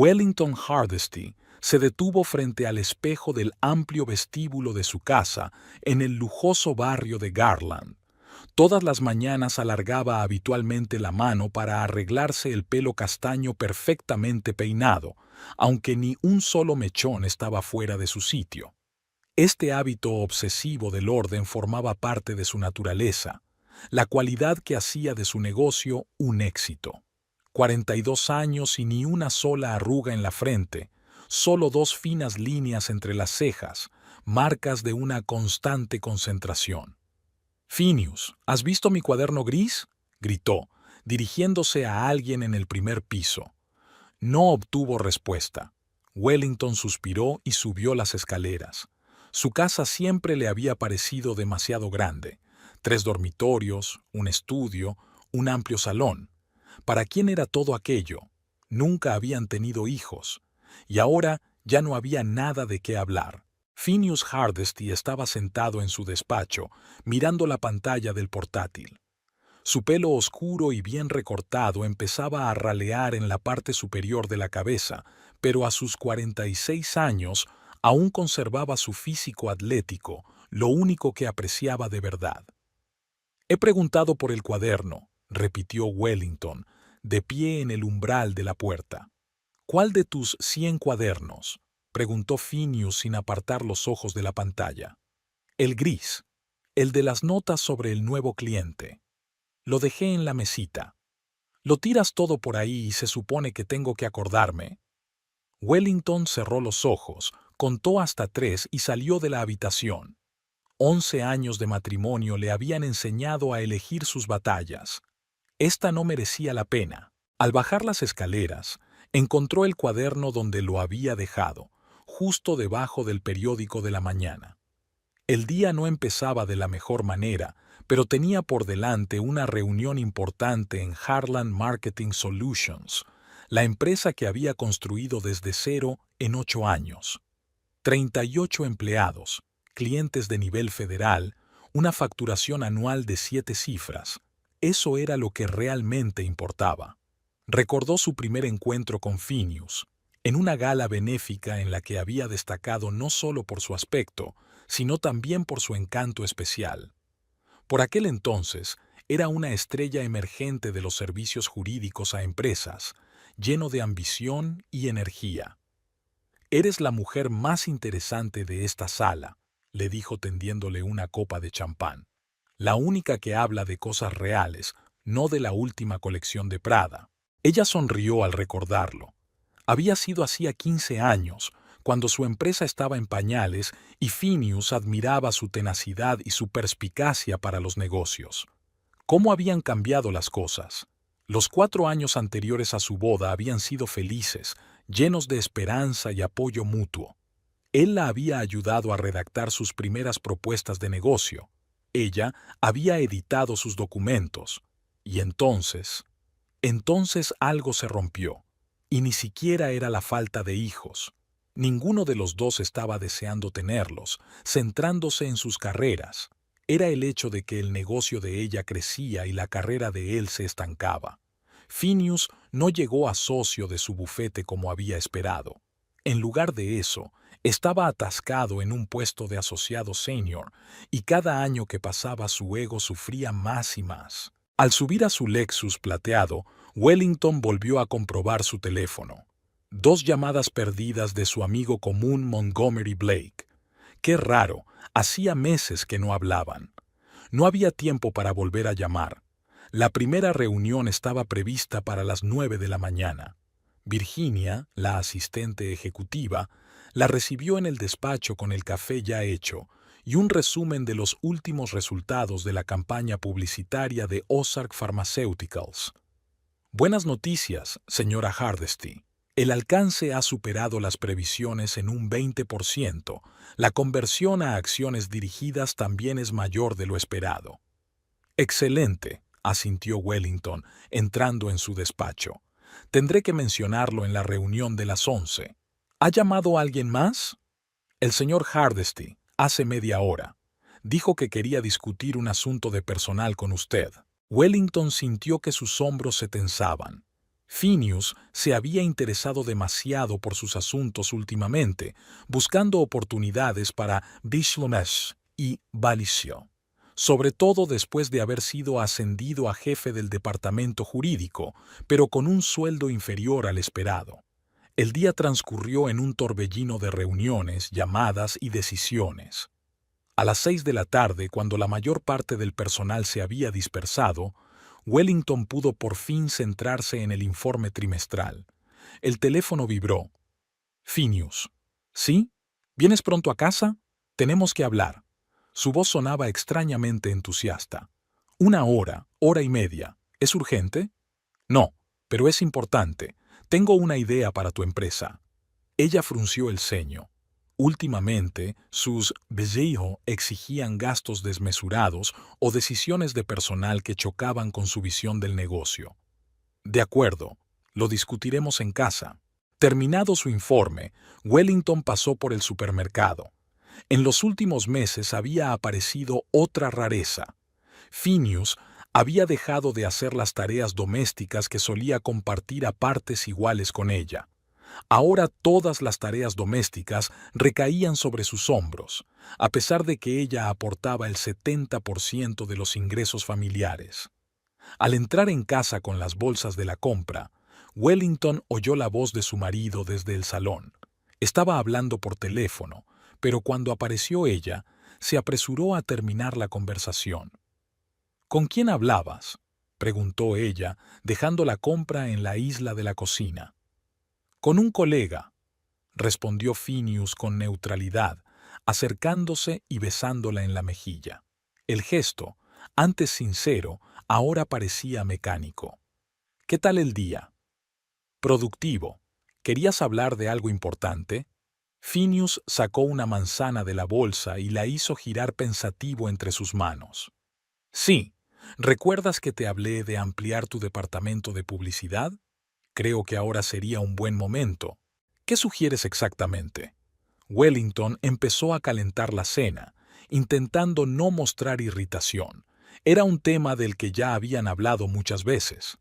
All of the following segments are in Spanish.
Wellington Hardesty se detuvo frente al espejo del amplio vestíbulo de su casa en el lujoso barrio de Garland. Todas las mañanas alargaba habitualmente la mano para arreglarse el pelo castaño perfectamente peinado, aunque ni un solo mechón estaba fuera de su sitio. Este hábito obsesivo del orden formaba parte de su naturaleza, la cualidad que hacía de su negocio un éxito. 42 años y ni una sola arruga en la frente, solo dos finas líneas entre las cejas, marcas de una constante concentración. «Phineas, ¿has visto mi cuaderno gris?», gritó, dirigiéndose a alguien en el primer piso. No obtuvo respuesta. Wellington suspiró y subió las escaleras. Su casa siempre le había parecido demasiado grande. 3 dormitorios, un estudio, un amplio salón. ¿Para quién era todo aquello? Nunca habían tenido hijos. Y ahora ya no había nada de qué hablar. Phineas Hardesty estaba sentado en su despacho, mirando la pantalla del portátil. Su pelo oscuro y bien recortado empezaba a ralear en la parte superior de la cabeza, pero a sus 46 años aún conservaba su físico atlético, lo único que apreciaba de verdad. «He preguntado por el cuaderno», repitió Wellington, de pie en el umbral de la puerta. «¿Cuál de tus 100 cuadernos?», preguntó Phineas sin apartar los ojos de la pantalla. «El gris, el de las notas sobre el nuevo cliente. Lo dejé en la mesita. Lo tiras todo por ahí y se supone que tengo que acordarme». Wellington cerró los ojos, contó hasta 3 y salió de la habitación. 11 años de matrimonio le habían enseñado a elegir sus batallas. Esta no merecía la pena. Al bajar las escaleras, encontró el cuaderno donde lo había dejado, justo debajo del periódico de la mañana. El día no empezaba de la mejor manera, pero tenía por delante una reunión importante en Harlan Marketing Solutions, la empresa que había construido desde cero en 8 años. 38 empleados, clientes de nivel federal, una facturación anual de 7 cifras. Eso era lo que realmente importaba. Recordó su primer encuentro con Phineas, en una gala benéfica en la que había destacado no solo por su aspecto, sino también por su encanto especial. Por aquel entonces, era una estrella emergente de los servicios jurídicos a empresas, lleno de ambición y energía. «Eres la mujer más interesante de esta sala», le dijo tendiéndole una copa de champán. «La única que habla de cosas reales, no de la última colección de Prada». Ella sonrió al recordarlo. Había sido hacía 15 años, cuando su empresa estaba en pañales y Phineas admiraba su tenacidad y su perspicacia para los negocios. ¿Cómo habían cambiado las cosas? Los 4 años anteriores a su boda habían sido felices, llenos de esperanza y apoyo mutuo. Él la había ayudado a redactar sus primeras propuestas de negocio. Ella había editado sus documentos. Y entonces algo se rompió. Y ni siquiera era la falta de hijos. Ninguno de los dos estaba deseando tenerlos, centrándose en sus carreras. Era el hecho de que el negocio de ella crecía y la carrera de él se estancaba. Phineas no llegó a socio de su bufete como había esperado. En lugar de eso, estaba atascado en un puesto de asociado senior, y cada año que pasaba su ego sufría más y más. Al subir a su Lexus plateado, Wellington volvió a comprobar su teléfono. 2 llamadas perdidas de su amigo común Montgomery Blake. Qué raro, hacía meses que no hablaban. No había tiempo para volver a llamar. La primera reunión estaba prevista para las 9 de la mañana. Virginia, la asistente ejecutiva, la recibió en el despacho con el café ya hecho y un resumen de los últimos resultados de la campaña publicitaria de Ozark Pharmaceuticals. «Buenas noticias, señora Hardesty. El alcance ha superado las previsiones en un 20%. La conversión a acciones dirigidas también es mayor de lo esperado». «Excelente», asintió Wellington, entrando en su despacho. «Tendré que mencionarlo en la reunión de las 11. ¿Ha llamado alguien más?» «El señor Hardesty, hace media hora. Dijo que quería discutir un asunto de personal con usted». Wellington sintió que sus hombros se tensaban. Phineas se había interesado demasiado por sus asuntos últimamente, buscando oportunidades para Bishlomesh y Balisio, sobre todo después de haber sido ascendido a jefe del departamento jurídico, pero con un sueldo inferior al esperado. El día transcurrió en un torbellino de reuniones, llamadas y decisiones. A las 6 de la tarde, cuando la mayor parte del personal se había dispersado, Wellington pudo por fin centrarse en el informe trimestral. El teléfono vibró. Phineas. ¿Sí? ¿Vienes pronto a casa? Tenemos que hablar. Su voz sonaba extrañamente entusiasta. 1 hora, hora y media. ¿Es urgente? No, pero es importante. Tengo una idea para tu empresa. Ella frunció el ceño. Últimamente, sus besoins exigían gastos desmesurados o decisiones de personal que chocaban con su visión del negocio. De acuerdo, lo discutiremos en casa. Terminado su informe, Wellington pasó por el supermercado. En los últimos meses había aparecido otra rareza. Phineas había dejado de hacer las tareas domésticas que solía compartir a partes iguales con ella. Ahora todas las tareas domésticas recaían sobre sus hombros, a pesar de que ella aportaba el 70% de los ingresos familiares. Al entrar en casa con las bolsas de la compra, Wellington oyó la voz de su marido desde el salón. Estaba hablando por teléfono, pero cuando apareció ella, se apresuró a terminar la conversación. ¿Con quién hablabas?, preguntó ella, dejando la compra en la isla de la cocina. Con un colega, respondió Phineas con neutralidad, acercándose y besándola en la mejilla. El gesto, antes sincero, ahora parecía mecánico. ¿Qué tal el día? Productivo. ¿Querías hablar de algo importante? Phineas sacó una manzana de la bolsa y la hizo girar pensativo entre sus manos. Sí, ¿recuerdas que te hablé de ampliar tu departamento de publicidad? Creo que ahora sería un buen momento. ¿Qué sugieres exactamente? Wellington empezó a calentar la cena, intentando no mostrar irritación. Era un tema del que ya habían hablado muchas veces.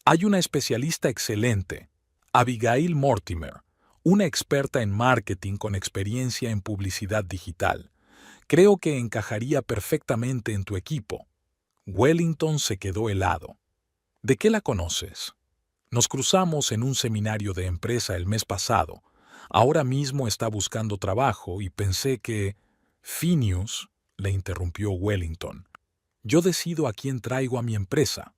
Hay una especialista excelente, Abigail Mortimer, una experta en marketing con experiencia en publicidad digital. Creo que encajaría perfectamente en tu equipo. Wellington se quedó helado. ¿De qué la conoces? Nos cruzamos en un seminario de empresa el mes pasado. Ahora mismo está buscando trabajo y pensé que... Phineas, le interrumpió Wellington. Yo decido a quién traigo a mi empresa.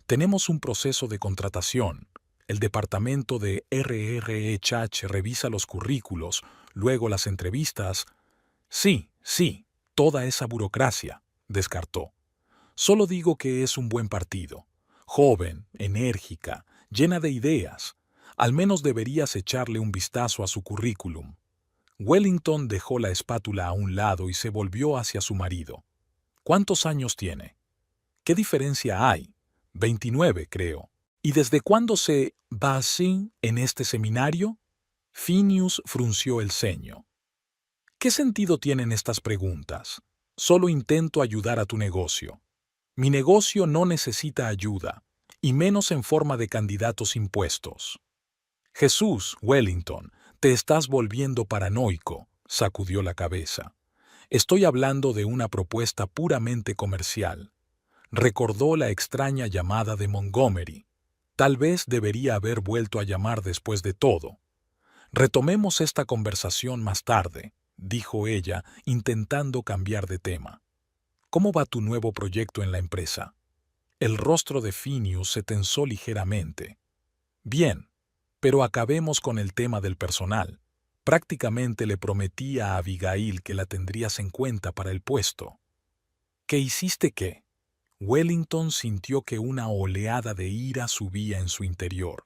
Tenemos un proceso de contratación. El departamento de RRHH revisa los currículos, luego las entrevistas. Sí, toda esa burocracia, descartó. Solo digo que es un buen partido. Joven, enérgica, llena de ideas. Al menos deberías echarle un vistazo a su currículum. Wellington dejó la espátula a un lado y se volvió hacia su marido. ¿Cuántos años tiene? ¿Qué diferencia hay? 29, creo. ¿Y desde cuándo se va así en este seminario? Phineas frunció el ceño. ¿Qué sentido tienen estas preguntas? Solo intento ayudar a tu negocio. Mi negocio no necesita ayuda, y menos en forma de candidatos impuestos. Jesús, Wellington, te estás volviendo paranoico, sacudió la cabeza. Estoy hablando de una propuesta puramente comercial. Recordó la extraña llamada de Montgomery. Tal vez debería haber vuelto a llamar después de todo. Retomemos esta conversación más tarde, dijo ella, intentando cambiar de tema. ¿Cómo va tu nuevo proyecto en la empresa? El rostro de Phineas se tensó ligeramente. Bien, pero acabemos con el tema del personal. Prácticamente le prometí a Abigail que la tendrías en cuenta para el puesto. ¿Qué hiciste qué? Wellington sintió que una oleada de ira subía en su interior.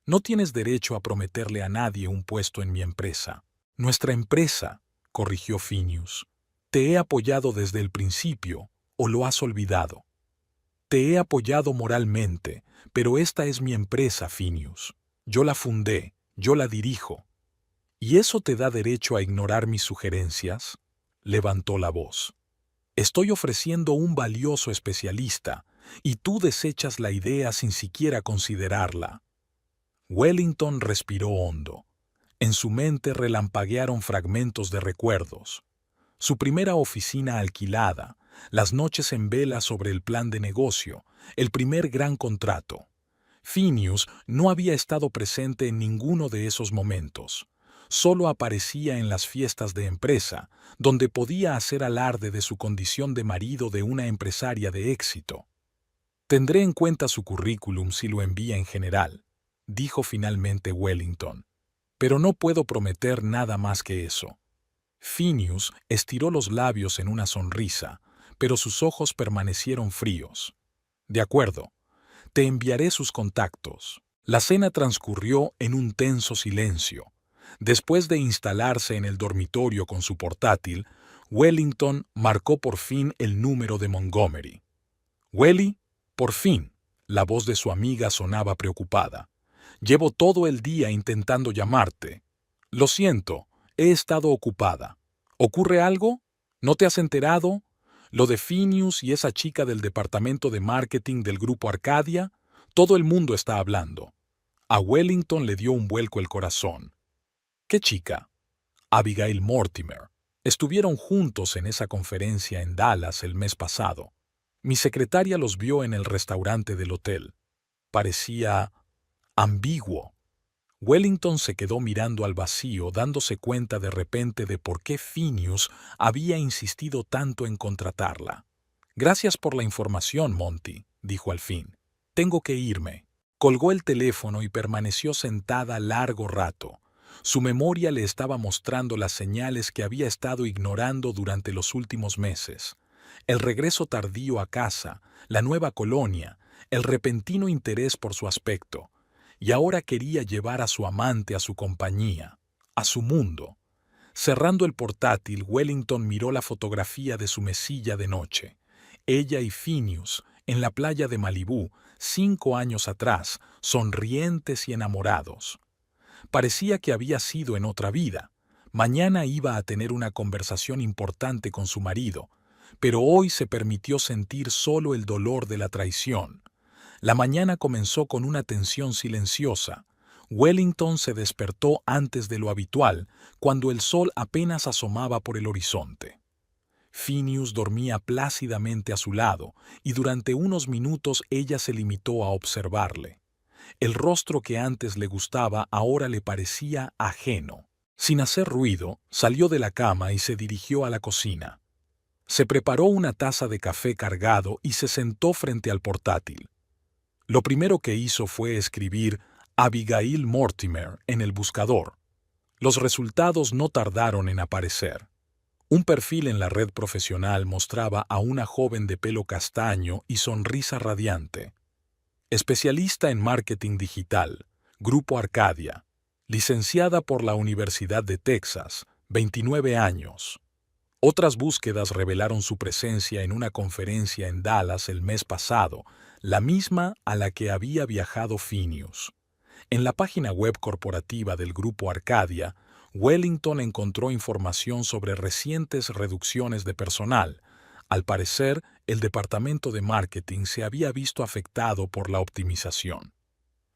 No tienes derecho a prometerle a nadie un puesto en mi empresa. Nuestra empresa, corrigió Phineas. Te he apoyado desde el principio, ¿o lo has olvidado? Te he apoyado moralmente, pero esta es mi empresa, Phineas. Yo la fundé, yo la dirijo. ¿Y eso te da derecho a ignorar mis sugerencias? Levantó la voz. Estoy ofreciendo un valioso especialista, y tú desechas la idea sin siquiera considerarla. Wellington respiró hondo. En su mente relampaguearon fragmentos de recuerdos. Su primera oficina alquilada, las noches en vela sobre el plan de negocio, el primer gran contrato. Phineas no había estado presente en ninguno de esos momentos. Solo aparecía en las fiestas de empresa, donde podía hacer alarde de su condición de marido de una empresaria de éxito. Tendré en cuenta su currículum si lo envía en general, dijo finalmente Wellington, pero no puedo prometer nada más que eso. Phineas estiró los labios en una sonrisa, pero sus ojos permanecieron fríos. De acuerdo, te enviaré sus contactos. La cena transcurrió en un tenso silencio. Después de instalarse en el dormitorio con su portátil, Wellington marcó por fin el número de Montgomery. «Welly, por fin», la voz de su amiga sonaba preocupada. «Llevo todo el día intentando llamarte. Lo siento, he estado ocupada. ¿Ocurre algo? ¿No te has enterado? Lo de Phineas y esa chica del departamento de marketing del grupo Arcadia, todo el mundo está hablando». A Wellington le dio un vuelco el corazón. ¿Qué chica? Abigail Mortimer. Estuvieron juntos en esa conferencia en Dallas el mes pasado. Mi secretaria los vio en el restaurante del hotel. Parecía ambiguo. Wellington se quedó mirando al vacío, dándose cuenta de repente de por qué Phineas había insistido tanto en contratarla. «Gracias por la información, Monty», dijo al fin. «Tengo que irme». Colgó el teléfono y permaneció sentada largo rato. Su memoria le estaba mostrando las señales que había estado ignorando durante los últimos meses. El regreso tardío a casa, la nueva colonia, el repentino interés por su aspecto. Y ahora quería llevar a su amante a su compañía, a su mundo. Cerrando el portátil, Wellington miró la fotografía de su mesilla de noche. Ella y Phineas, en la playa de Malibú, 5 años atrás, sonrientes y enamorados. Parecía que había sido en otra vida. Mañana iba a tener una conversación importante con su marido, pero hoy se permitió sentir solo el dolor de la traición. La mañana comenzó con una tensión silenciosa. Wellington se despertó antes de lo habitual, cuando el sol apenas asomaba por el horizonte. Phineas dormía plácidamente a su lado, y durante unos minutos ella se limitó a observarle. El rostro que antes le gustaba ahora le parecía ajeno. Sin hacer ruido, salió de la cama y se dirigió a la cocina. Se preparó una taza de café cargado y se sentó frente al portátil. Lo primero que hizo fue escribir Abigail Mortimer en el buscador. Los resultados no tardaron en aparecer. Un perfil en la red profesional mostraba a una joven de pelo castaño y sonrisa radiante. Especialista en marketing digital, Grupo Arcadia, licenciada por la Universidad de Texas, 29 años. Otras búsquedas revelaron su presencia en una conferencia en Dallas el mes pasado, la misma a la que había viajado Phineas. En la página web corporativa del Grupo Arcadia, Wellington encontró información sobre recientes reducciones de personal. Al parecer, el departamento de marketing se había visto afectado por la optimización.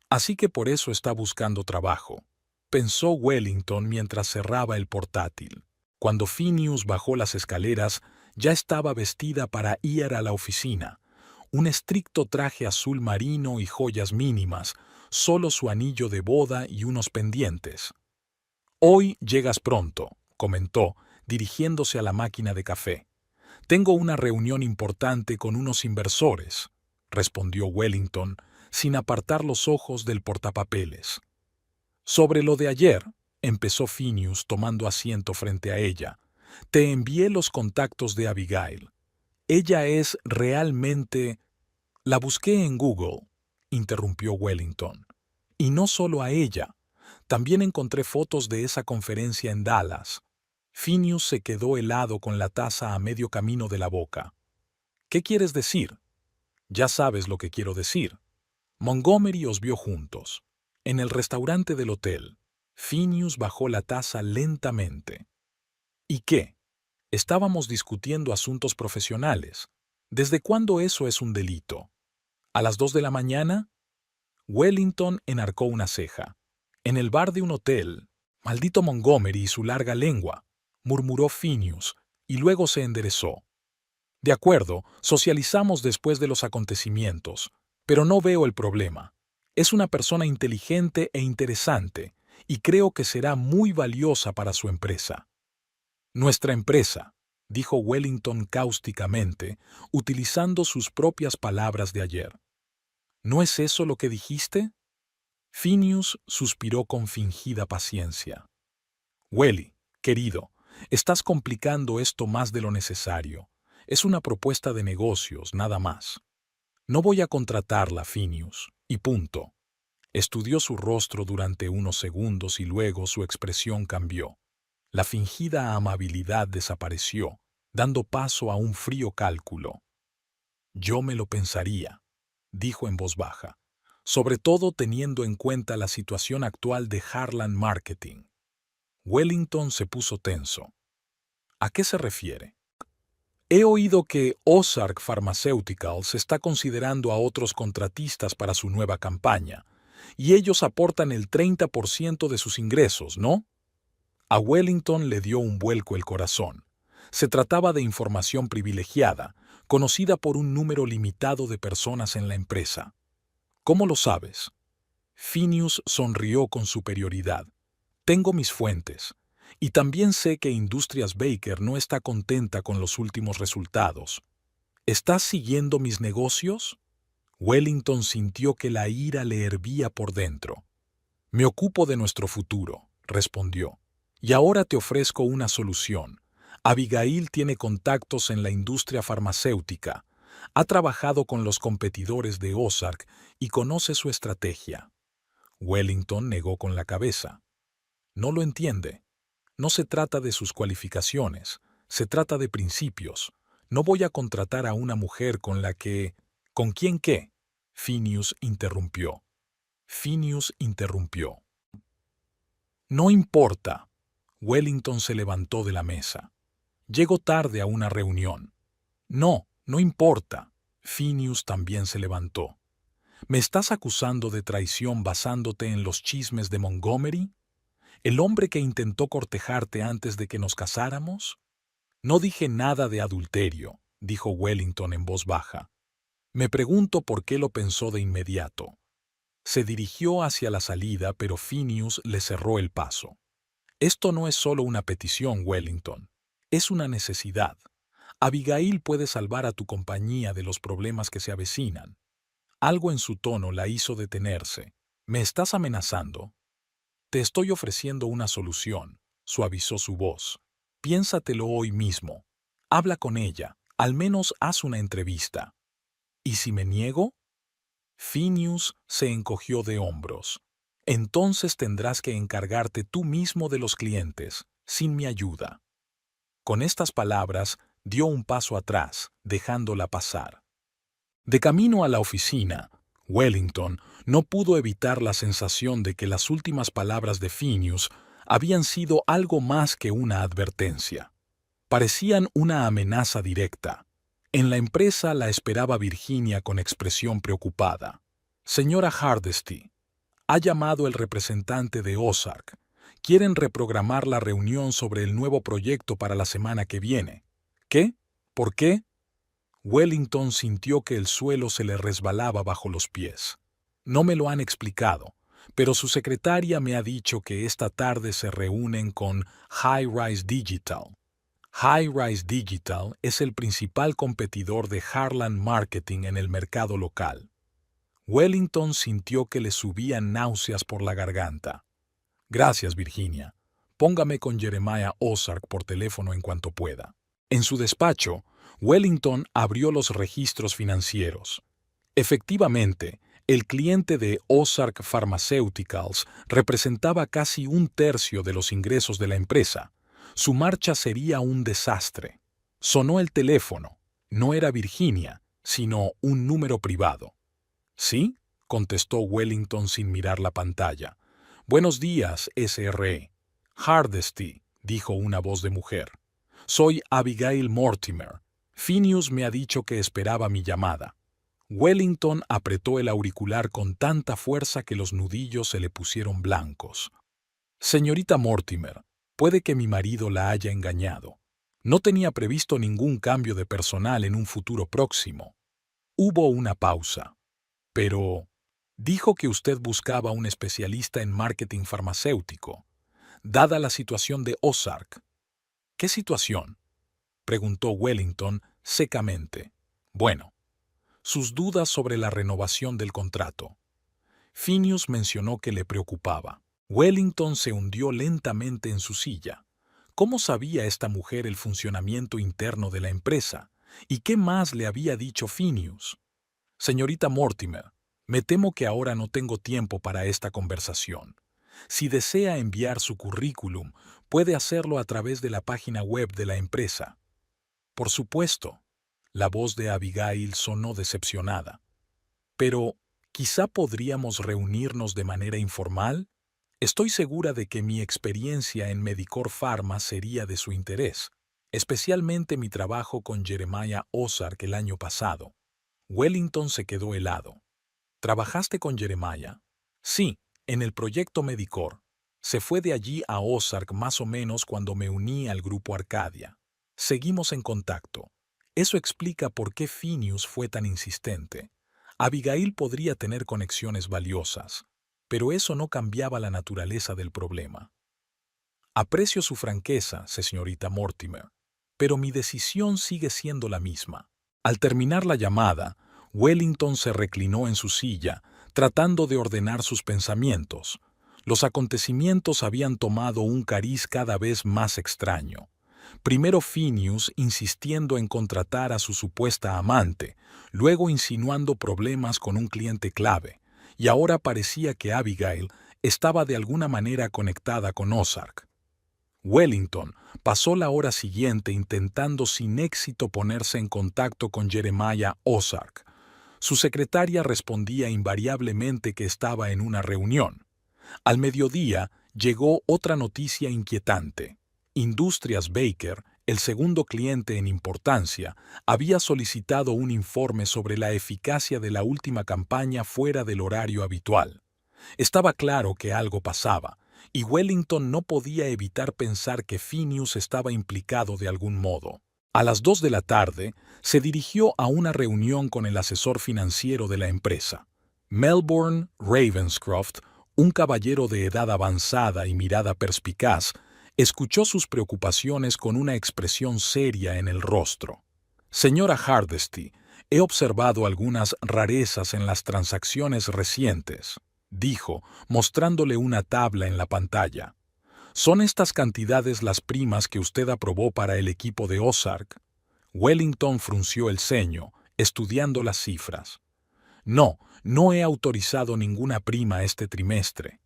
Así que por eso está buscando trabajo, pensó Wellington mientras cerraba el portátil. Cuando Phineas bajó las escaleras, ya estaba vestida para ir a la oficina. Un estricto traje azul marino y joyas mínimas, solo su anillo de boda y unos pendientes. «Hoy llegas pronto», comentó, dirigiéndose a la máquina de café. «Tengo una reunión importante con unos inversores», respondió Wellington, sin apartar los ojos del portapapeles. «Sobre lo de ayer», empezó Phineas tomando asiento frente a ella, «te envié los contactos de Abigail. Ella es realmente...» «La busqué en Google», interrumpió Wellington. «Y no solo a ella. También encontré fotos de esa conferencia en Dallas». Phineas se quedó helado con la taza a medio camino de la boca. «¿Qué quieres decir?» «Ya sabes lo que quiero decir. Montgomery os vio juntos. En el restaurante del hotel». Phineas bajó la taza lentamente. «¿Y qué? Estábamos discutiendo asuntos profesionales. ¿Desde cuándo eso es un delito?» ¿A las 2 de la mañana? Wellington enarcó una ceja. En el bar de un hotel. Maldito Montgomery y su larga lengua, murmuró Phineas, y luego se enderezó. De acuerdo, socializamos después de los acontecimientos, pero no veo el problema. Es una persona inteligente e interesante, y creo que será muy valiosa para su empresa. Nuestra empresa, dijo Wellington cáusticamente, utilizando sus propias palabras de ayer. ¿No es eso lo que dijiste? Phineas suspiró con fingida paciencia. Welly, querido, estás complicando esto más de lo necesario. Es una propuesta de negocios, nada más. No voy a contratarla, Phineas, y punto. Estudió su rostro durante unos segundos y luego su expresión cambió. La fingida amabilidad desapareció, dando paso a un frío cálculo. Yo me lo pensaría, dijo en voz baja, sobre todo teniendo en cuenta la situación actual de Harlan Marketing. Wellington se puso tenso. ¿A qué se refiere? He oído que Ozark Pharmaceuticals está considerando a otros contratistas para su nueva campaña, y ellos aportan el 30% de sus ingresos, ¿no? A Wellington le dio un vuelco el corazón. Se trataba de información privilegiada, conocida por un número limitado de personas en la empresa. ¿Cómo lo sabes? Phineas sonrió con superioridad. Tengo mis fuentes. Y también sé que Industrias Baker no está contenta con los últimos resultados. ¿Estás siguiendo mis negocios? Wellington sintió que la ira le hervía por dentro. Me ocupo de nuestro futuro, respondió. Y ahora te ofrezco una solución. Abigail tiene contactos en la industria farmacéutica. Ha trabajado con los competidores de Ozark y conoce su estrategia. Wellington negó con la cabeza. No lo entiende. No se trata de sus cualificaciones, se trata de principios. No voy a contratar a una mujer con la que... ¿Con quién qué? Phineas interrumpió. No importa. Wellington se levantó de la mesa. Llego tarde a una reunión. No importa. Phineas también se levantó. ¿Me estás acusando de traición basándote en los chismes de Montgomery? ¿El hombre que intentó cortejarte antes de que nos casáramos? No dije nada de adulterio, dijo Wellington en voz baja. Me pregunto por qué lo pensó de inmediato. Se dirigió hacia la salida, pero Phineas le cerró el paso. Esto no es solo una petición, Wellington. Es una necesidad. Abigail puede salvar a tu compañía de los problemas que se avecinan. Algo en su tono la hizo detenerse. ¿Me estás amenazando? Te estoy ofreciendo una solución, suavizó su voz. Piénsatelo hoy mismo. Habla con ella, al menos haz una entrevista. ¿Y si me niego? Phineas se encogió de hombros. Entonces tendrás que encargarte tú mismo de los clientes, sin mi ayuda. Con estas palabras, dio un paso atrás, dejándola pasar. De camino a la oficina, Wellington no pudo evitar la sensación de que las últimas palabras de Phineas habían sido algo más que una advertencia. Parecían una amenaza directa. En la empresa la esperaba Virginia con expresión preocupada. Señora Hardesty, ha llamado el representante de Ozark. Quieren reprogramar la reunión sobre el nuevo proyecto para la semana que viene. ¿Qué? ¿Por qué? Wellington sintió que el suelo se le resbalaba bajo los pies. No me lo han explicado, pero su secretaria me ha dicho que esta tarde se reúnen con High Rise Digital. High Rise Digital es el principal competidor de Harlan Marketing en el mercado local. Wellington sintió que le subían náuseas por la garganta. Gracias, Virginia. Póngame con Jeremiah Ozark por teléfono en cuanto pueda. En su despacho, Wellington abrió los registros financieros. Efectivamente, el cliente de Ozark Pharmaceuticals representaba casi un tercio de los ingresos de la empresa. Su marcha sería un desastre. Sonó el teléfono. No era Virginia, sino un número privado. ¿Sí? Contestó Wellington sin mirar la pantalla. Buenos días, SRE. Hardesty, dijo una voz de mujer. Soy Abigail Mortimer. Phineas me ha dicho que esperaba mi llamada. Wellington apretó el auricular con tanta fuerza que los nudillos se le pusieron blancos. Señorita Mortimer, puede que mi marido la haya engañado. No tenía previsto ningún cambio de personal en un futuro próximo. Hubo una pausa. Pero dijo que usted buscaba un especialista en marketing farmacéutico, dada la situación de Ozark. ¿Qué situación?, preguntó Wellington secamente. Bueno, sus dudas sobre la renovación del contrato. Phineas mencionó que le preocupaba. Wellington se hundió lentamente en su silla. ¿Cómo sabía esta mujer el funcionamiento interno de la empresa? ¿Y qué más le había dicho Phineas? Señorita Mortimer, me temo que ahora no tengo tiempo para esta conversación. Si desea enviar su currículum, puede hacerlo a través de la página web de la empresa. Por supuesto. La voz de Abigail sonó decepcionada. Pero, ¿quizá podríamos reunirnos de manera informal? Estoy segura de que mi experiencia en Medicor Pharma sería de su interés, especialmente mi trabajo con Jeremiah Ozark el año pasado. Wellington se quedó helado. ¿Trabajaste con Jeremiah? Sí, en el proyecto Medicor. Se fue de allí a Ozark más o menos cuando me uní al grupo Arcadia. Seguimos en contacto. Eso explica por qué Phineas fue tan insistente. Abigail podría tener conexiones valiosas, pero eso no cambiaba la naturaleza del problema. Aprecio su franqueza, señorita Mortimer, pero mi decisión sigue siendo la misma. Al terminar la llamada, Wellington se reclinó en su silla, tratando de ordenar sus pensamientos. Los acontecimientos habían tomado un cariz cada vez más extraño. Primero Phineas insistiendo en contratar a su supuesta amante, luego insinuando problemas con un cliente clave, y ahora parecía que Abigail estaba de alguna manera conectada con Ozark. Wellington pasó la hora siguiente intentando sin éxito ponerse en contacto con Jeremiah Ozark. Su secretaria respondía invariablemente que estaba en una reunión. Al mediodía llegó otra noticia inquietante. Industrias Baker, el segundo cliente en importancia, había solicitado un informe sobre la eficacia de la última campaña fuera del horario habitual. Estaba claro que algo pasaba, y Wellington no podía evitar pensar que Phineas estaba implicado de algún modo. A las 2 de la tarde, se dirigió a una reunión con el asesor financiero de la empresa. Melbourne Ravenscroft, un caballero de edad avanzada y mirada perspicaz, escuchó sus preocupaciones con una expresión seria en el rostro. Señora Hardesty, he observado algunas rarezas en las transacciones recientes, dijo, mostrándole una tabla en la pantalla. ¿Son estas cantidades las primas que usted aprobó para el equipo de Ozark? Wellington frunció el ceño, estudiando las cifras. No, no he autorizado ninguna prima este trimestre.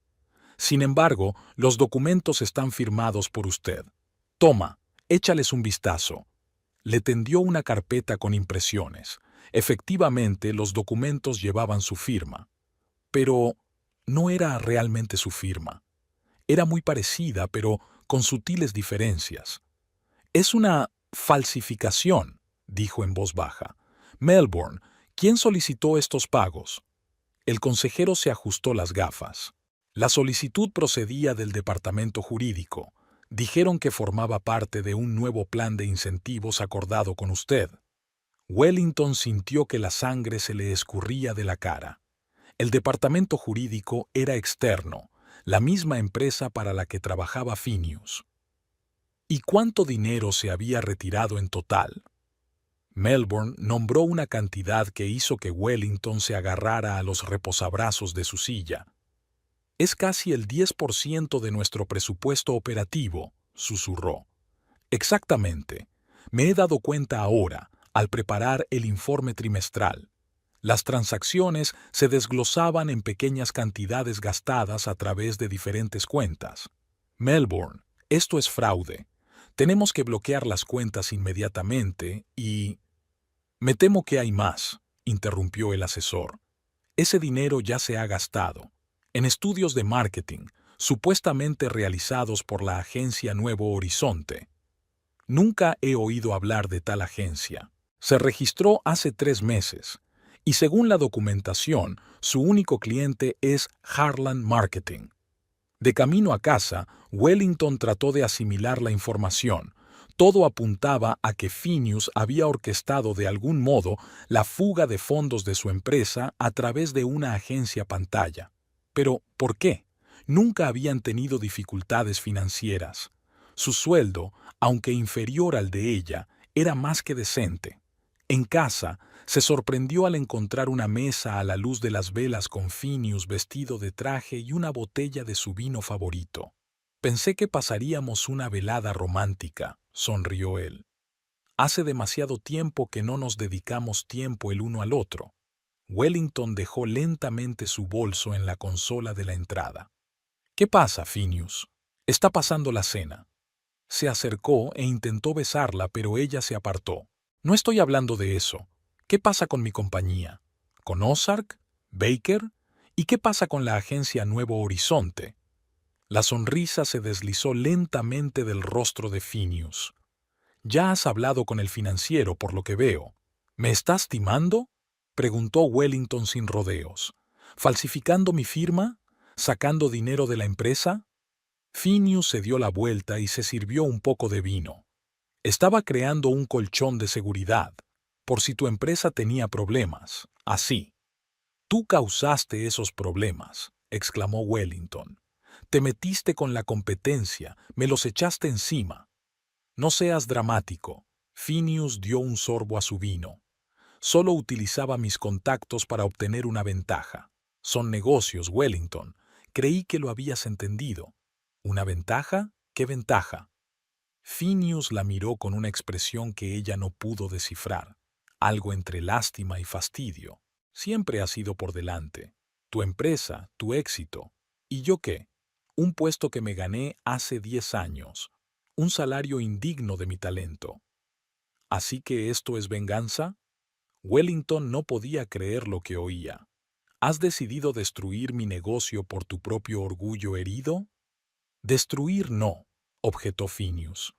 Sin embargo, los documentos están firmados por usted. Toma, échales un vistazo. Le tendió una carpeta con impresiones. Efectivamente, los documentos llevaban su firma. Pero no era realmente su firma. Era muy parecida, pero con sutiles diferencias. Es una falsificación, dijo en voz baja. Melbourne, ¿quién solicitó estos pagos? El consejero se ajustó las gafas. La solicitud procedía del departamento jurídico. Dijeron que formaba parte de un nuevo plan de incentivos acordado con usted. Wellington sintió que la sangre se le escurría de la cara. El departamento jurídico era externo, la misma empresa para la que trabajaba Phineas. ¿Y cuánto dinero se había retirado en total? Melbourne nombró una cantidad que hizo que Wellington se agarrara a los reposabrazos de su silla. Es casi el 10% de nuestro presupuesto operativo, susurró. Exactamente. Me he dado cuenta ahora, al preparar el informe trimestral. Las transacciones se desglosaban en pequeñas cantidades gastadas a través de diferentes cuentas. Melbourne, esto es fraude. Tenemos que bloquear las cuentas inmediatamente y... Me temo que hay más, interrumpió el asesor. Ese dinero ya se ha gastado. En estudios de marketing, supuestamente realizados por la agencia Nuevo Horizonte. Nunca he oído hablar de tal agencia. Se registró hace 3 meses. Y según la documentación, su único cliente es Harlan Marketing. De camino a casa, Wellington trató de asimilar la información. Todo apuntaba a que Phineas había orquestado de algún modo la fuga de fondos de su empresa a través de una agencia pantalla. Pero, ¿por qué? Nunca habían tenido dificultades financieras. Su sueldo, aunque inferior al de ella, era más que decente. En casa, se sorprendió al encontrar una mesa a la luz de las velas con Phineas vestido de traje y una botella de su vino favorito. Pensé que pasaríamos una velada romántica, sonrió él. Hace demasiado tiempo que no nos dedicamos tiempo el uno al otro. Wellington dejó lentamente su bolso en la consola de la entrada. ¿Qué pasa, Phineas? Está pasando la cena. Se acercó e intentó besarla, pero ella se apartó. No estoy hablando de eso. ¿Qué pasa con mi compañía? ¿Con Ozark? ¿Baker? ¿Y qué pasa con la agencia Nuevo Horizonte? La sonrisa se deslizó lentamente del rostro de Phineas. Ya has hablado con el financiero, por lo que veo. ¿Me estás timando?, preguntó Wellington sin rodeos. ¿Falsificando mi firma? ¿Sacando dinero de la empresa? Phineas se dio la vuelta y se sirvió un poco de vino. Estaba creando un colchón de seguridad, por si tu empresa tenía problemas. Así. Tú causaste esos problemas, exclamó Wellington. Te metiste con la competencia, me los echaste encima. No seas dramático. Phineas dio un sorbo a su vino. Solo utilizaba mis contactos para obtener una ventaja. Son negocios, Wellington. Creí que lo habías entendido. ¿Una ventaja? ¿Qué ventaja? Phineas la miró con una expresión que ella no pudo descifrar, algo entre lástima y fastidio. Siempre has ido por delante. Tu empresa, tu éxito. ¿Y yo qué? Un puesto que me gané hace 10 años. Un salario indigno de mi talento. ¿Así que esto es venganza? Wellington no podía creer lo que oía. ¿Has decidido destruir mi negocio por tu propio orgullo herido? Destruir no, objetó Phineas.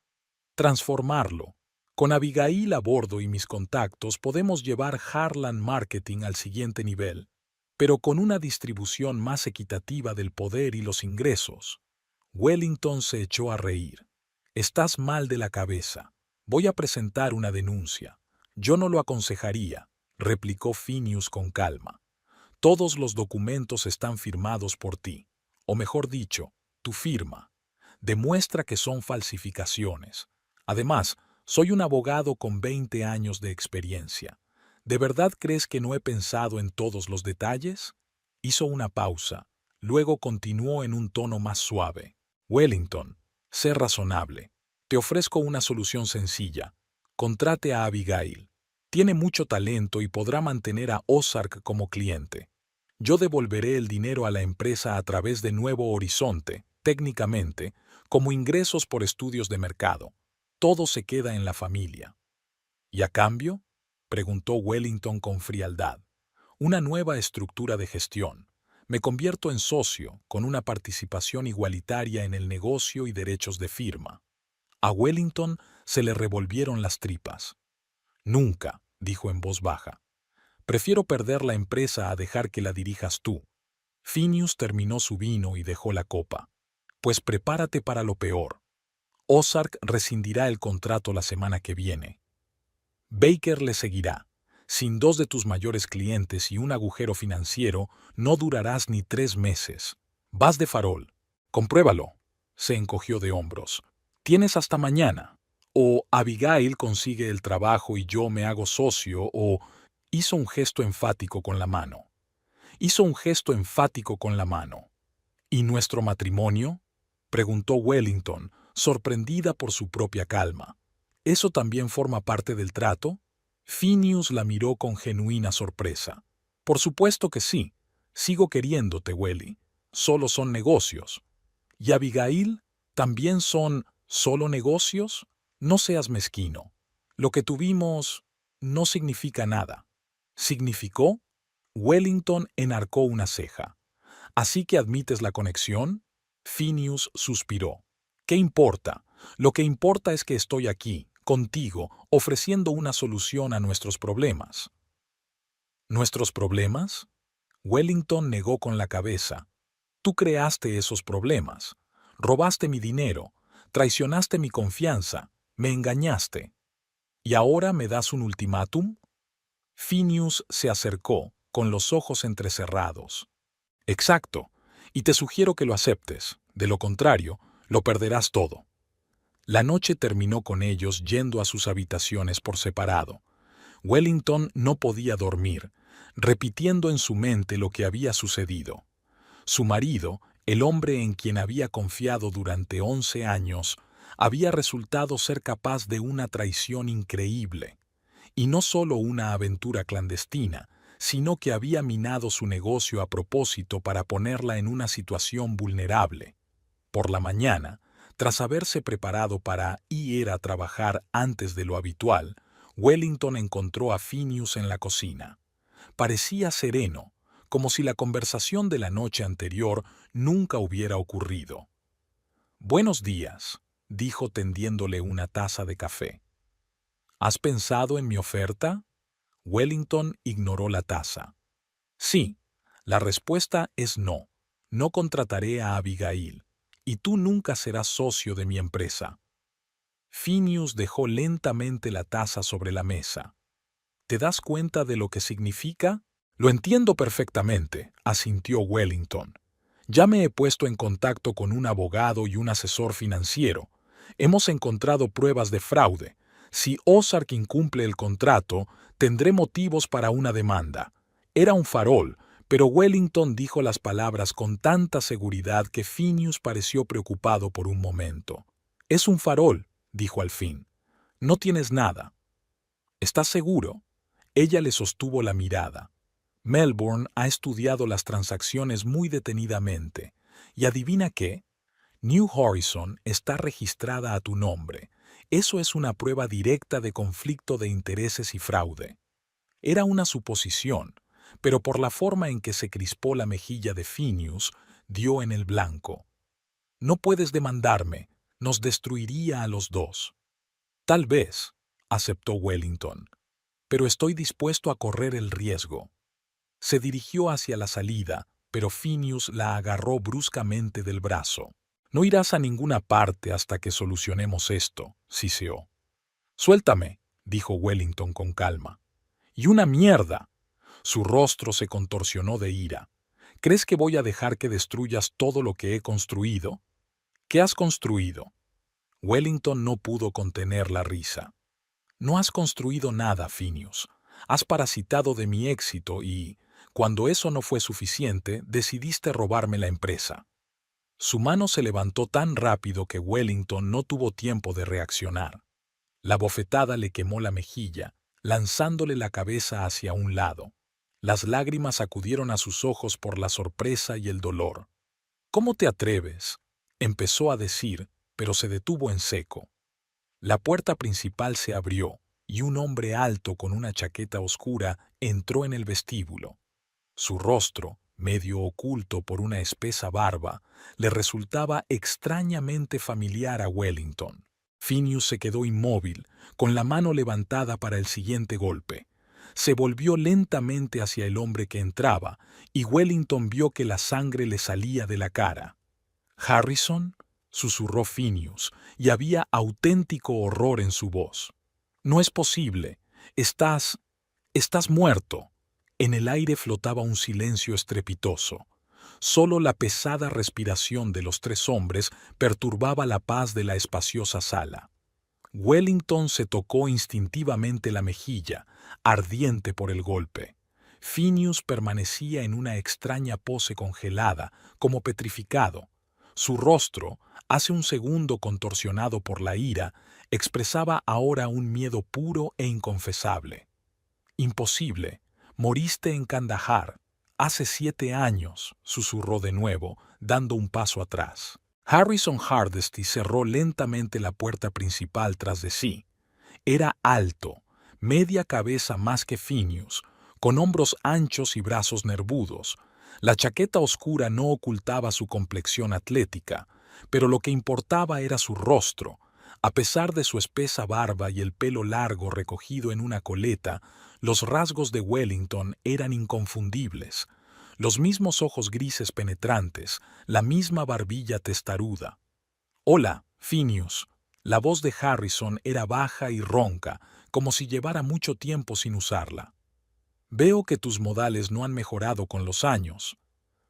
Transformarlo. Con Abigail a bordo y mis contactos podemos llevar Harlan Marketing al siguiente nivel, pero con una distribución más equitativa del poder y los ingresos. Wellington se echó a reír. Estás mal de la cabeza. Voy a presentar una denuncia. Yo no lo aconsejaría, replicó Phineas con calma. Todos los documentos están firmados por ti, o mejor dicho, tu firma. Demuestra que son falsificaciones. Además, soy un abogado con 20 años de experiencia. ¿De verdad crees que no he pensado en todos los detalles? Hizo una pausa. Luego continuó en un tono más suave. Wellington, sé razonable. Te ofrezco una solución sencilla. Contrate a Abigail. Tiene mucho talento y podrá mantener a Ozark como cliente. Yo devolveré el dinero a la empresa a través de Nuevo Horizonte, técnicamente, como ingresos por estudios de mercado. Todo se queda en la familia. ¿Y a cambio?, preguntó Wellington con frialdad. Una nueva estructura de gestión. Me convierto en socio, con una participación igualitaria en el negocio y derechos de firma. A Wellington se le revolvieron las tripas. Nunca, dijo en voz baja. Prefiero perder la empresa a dejar que la dirijas tú. Phineas terminó su vino y dejó la copa. Pues prepárate para lo peor. Ozark rescindirá el contrato la semana que viene. Baker le seguirá. Sin 2 de tus mayores clientes y un agujero financiero, no durarás ni 3 meses. Vas de farol. Compruébalo. Se encogió de hombros. Tienes hasta mañana. O Abigail consigue el trabajo y yo me hago socio, o... Hizo un gesto enfático con la mano. ¿Y nuestro matrimonio?, preguntó Wellington, sorprendida por su propia calma. ¿Eso también forma parte del trato? Phineas la miró con genuina sorpresa. Por supuesto que sí. Sigo queriéndote, Welly. Solo son negocios. ¿Y Abigail? ¿También son solo negocios? No seas mezquino. Lo que tuvimos no significa nada. ¿Significó? Wellington enarcó una ceja. ¿Así que admites la conexión? Phineas suspiró. ¿Qué importa? Lo que importa es que estoy aquí, contigo, ofreciendo una solución a nuestros problemas. ¿Nuestros problemas? Wellington negó con la cabeza. Tú creaste esos problemas. Robaste mi dinero, traicionaste mi confianza, me engañaste. ¿Y ahora me das un ultimátum? Phineas se acercó, con los ojos entrecerrados. Exacto, y te sugiero que lo aceptes. De lo contrario, lo perderás todo. La noche terminó con ellos yendo a sus habitaciones por separado. Wellington no podía dormir, repitiendo en su mente lo que había sucedido. Su marido, el hombre en quien había confiado durante 11 años, había resultado ser capaz de una traición increíble. Y no solo una aventura clandestina, sino que había minado su negocio a propósito para ponerla en una situación vulnerable. Por la mañana, tras haberse preparado para ir a trabajar antes de lo habitual, Wellington encontró a Phineas en la cocina. Parecía sereno, como si la conversación de la noche anterior nunca hubiera ocurrido. «Buenos días», dijo tendiéndole una taza de café. «¿Has pensado en mi oferta?» Wellington ignoró la taza. «Sí, la respuesta es no. No contrataré a Abigail, y tú nunca serás socio de mi empresa». Phineas dejó lentamente la taza sobre la mesa. ¿Te das cuenta de lo que significa? Lo entiendo perfectamente, asintió Wellington. Ya me he puesto en contacto con un abogado y un asesor financiero. Hemos encontrado pruebas de fraude. Si Ozark incumple el contrato, tendré motivos para una demanda. Era un farol, pero Wellington dijo las palabras con tanta seguridad que Phineas pareció preocupado por un momento. «Es un farol», dijo al fin. «No tienes nada». «¿Estás seguro?» Ella le sostuvo la mirada. Melbourne ha estudiado las transacciones muy detenidamente. ¿Y adivina qué? New Horizon está registrada a tu nombre. Eso es una prueba directa de conflicto de intereses y fraude. Era una suposición, pero por la forma en que se crispó la mejilla de Phineas, dio en el blanco. «No puedes demandarme, nos destruiría a los dos». «Tal vez», aceptó Wellington, «pero estoy dispuesto a correr el riesgo». Se dirigió hacia la salida, pero Phineas la agarró bruscamente del brazo. «No irás a ninguna parte hasta que solucionemos esto», siseó. «Suéltame», dijo Wellington con calma. «Y una mierda». Su rostro se contorsionó de ira. «¿Crees que voy a dejar que destruyas todo lo que he construido?» «¿Qué has construido?» Wellington no pudo contener la risa. «No has construido nada, Phineas. Has parasitado de mi éxito y, cuando eso no fue suficiente, decidiste robarme la empresa». Su mano se levantó tan rápido que Wellington no tuvo tiempo de reaccionar. La bofetada le quemó la mejilla, lanzándole la cabeza hacia un lado. Las lágrimas acudieron a sus ojos por la sorpresa y el dolor. «¿Cómo te atreves?», empezó a decir, pero se detuvo en seco. La puerta principal se abrió y un hombre alto con una chaqueta oscura entró en el vestíbulo. Su rostro, medio oculto por una espesa barba, le resultaba extrañamente familiar a Wellington. Phineas se quedó inmóvil, con la mano levantada para el siguiente golpe. Se volvió lentamente hacia el hombre que entraba, y Wellington vio que la sangre le salía de la cara. «¿Harrison?», susurró Phineas, y había auténtico horror en su voz. «No es posible. Estás muerto». En el aire flotaba un silencio estrepitoso. Solo la pesada respiración de los tres hombres perturbaba la paz de la espaciosa sala. Wellington se tocó instintivamente la mejilla, ardiente por el golpe. Phineas permanecía en una extraña pose congelada, como petrificado. Su rostro, hace un segundo contorsionado por la ira, expresaba ahora un miedo puro e inconfesable. «Imposible. Moriste en Kandahar. Hace 7 años», susurró de nuevo, dando un paso atrás. Harrison Hardesty cerró lentamente la puerta principal tras de sí. Era alto, media cabeza más que Phineas, con hombros anchos y brazos nervudos. La chaqueta oscura no ocultaba su complexión atlética, pero lo que importaba era su rostro. A pesar de su espesa barba y el pelo largo recogido en una coleta, Los rasgos de Wellington eran inconfundibles. Los mismos ojos grises penetrantes, la misma barbilla testaruda. «Hola, Phineas». La voz de Harrison era baja y ronca, como si llevara mucho tiempo sin usarla. «Veo que tus modales no han mejorado con los años».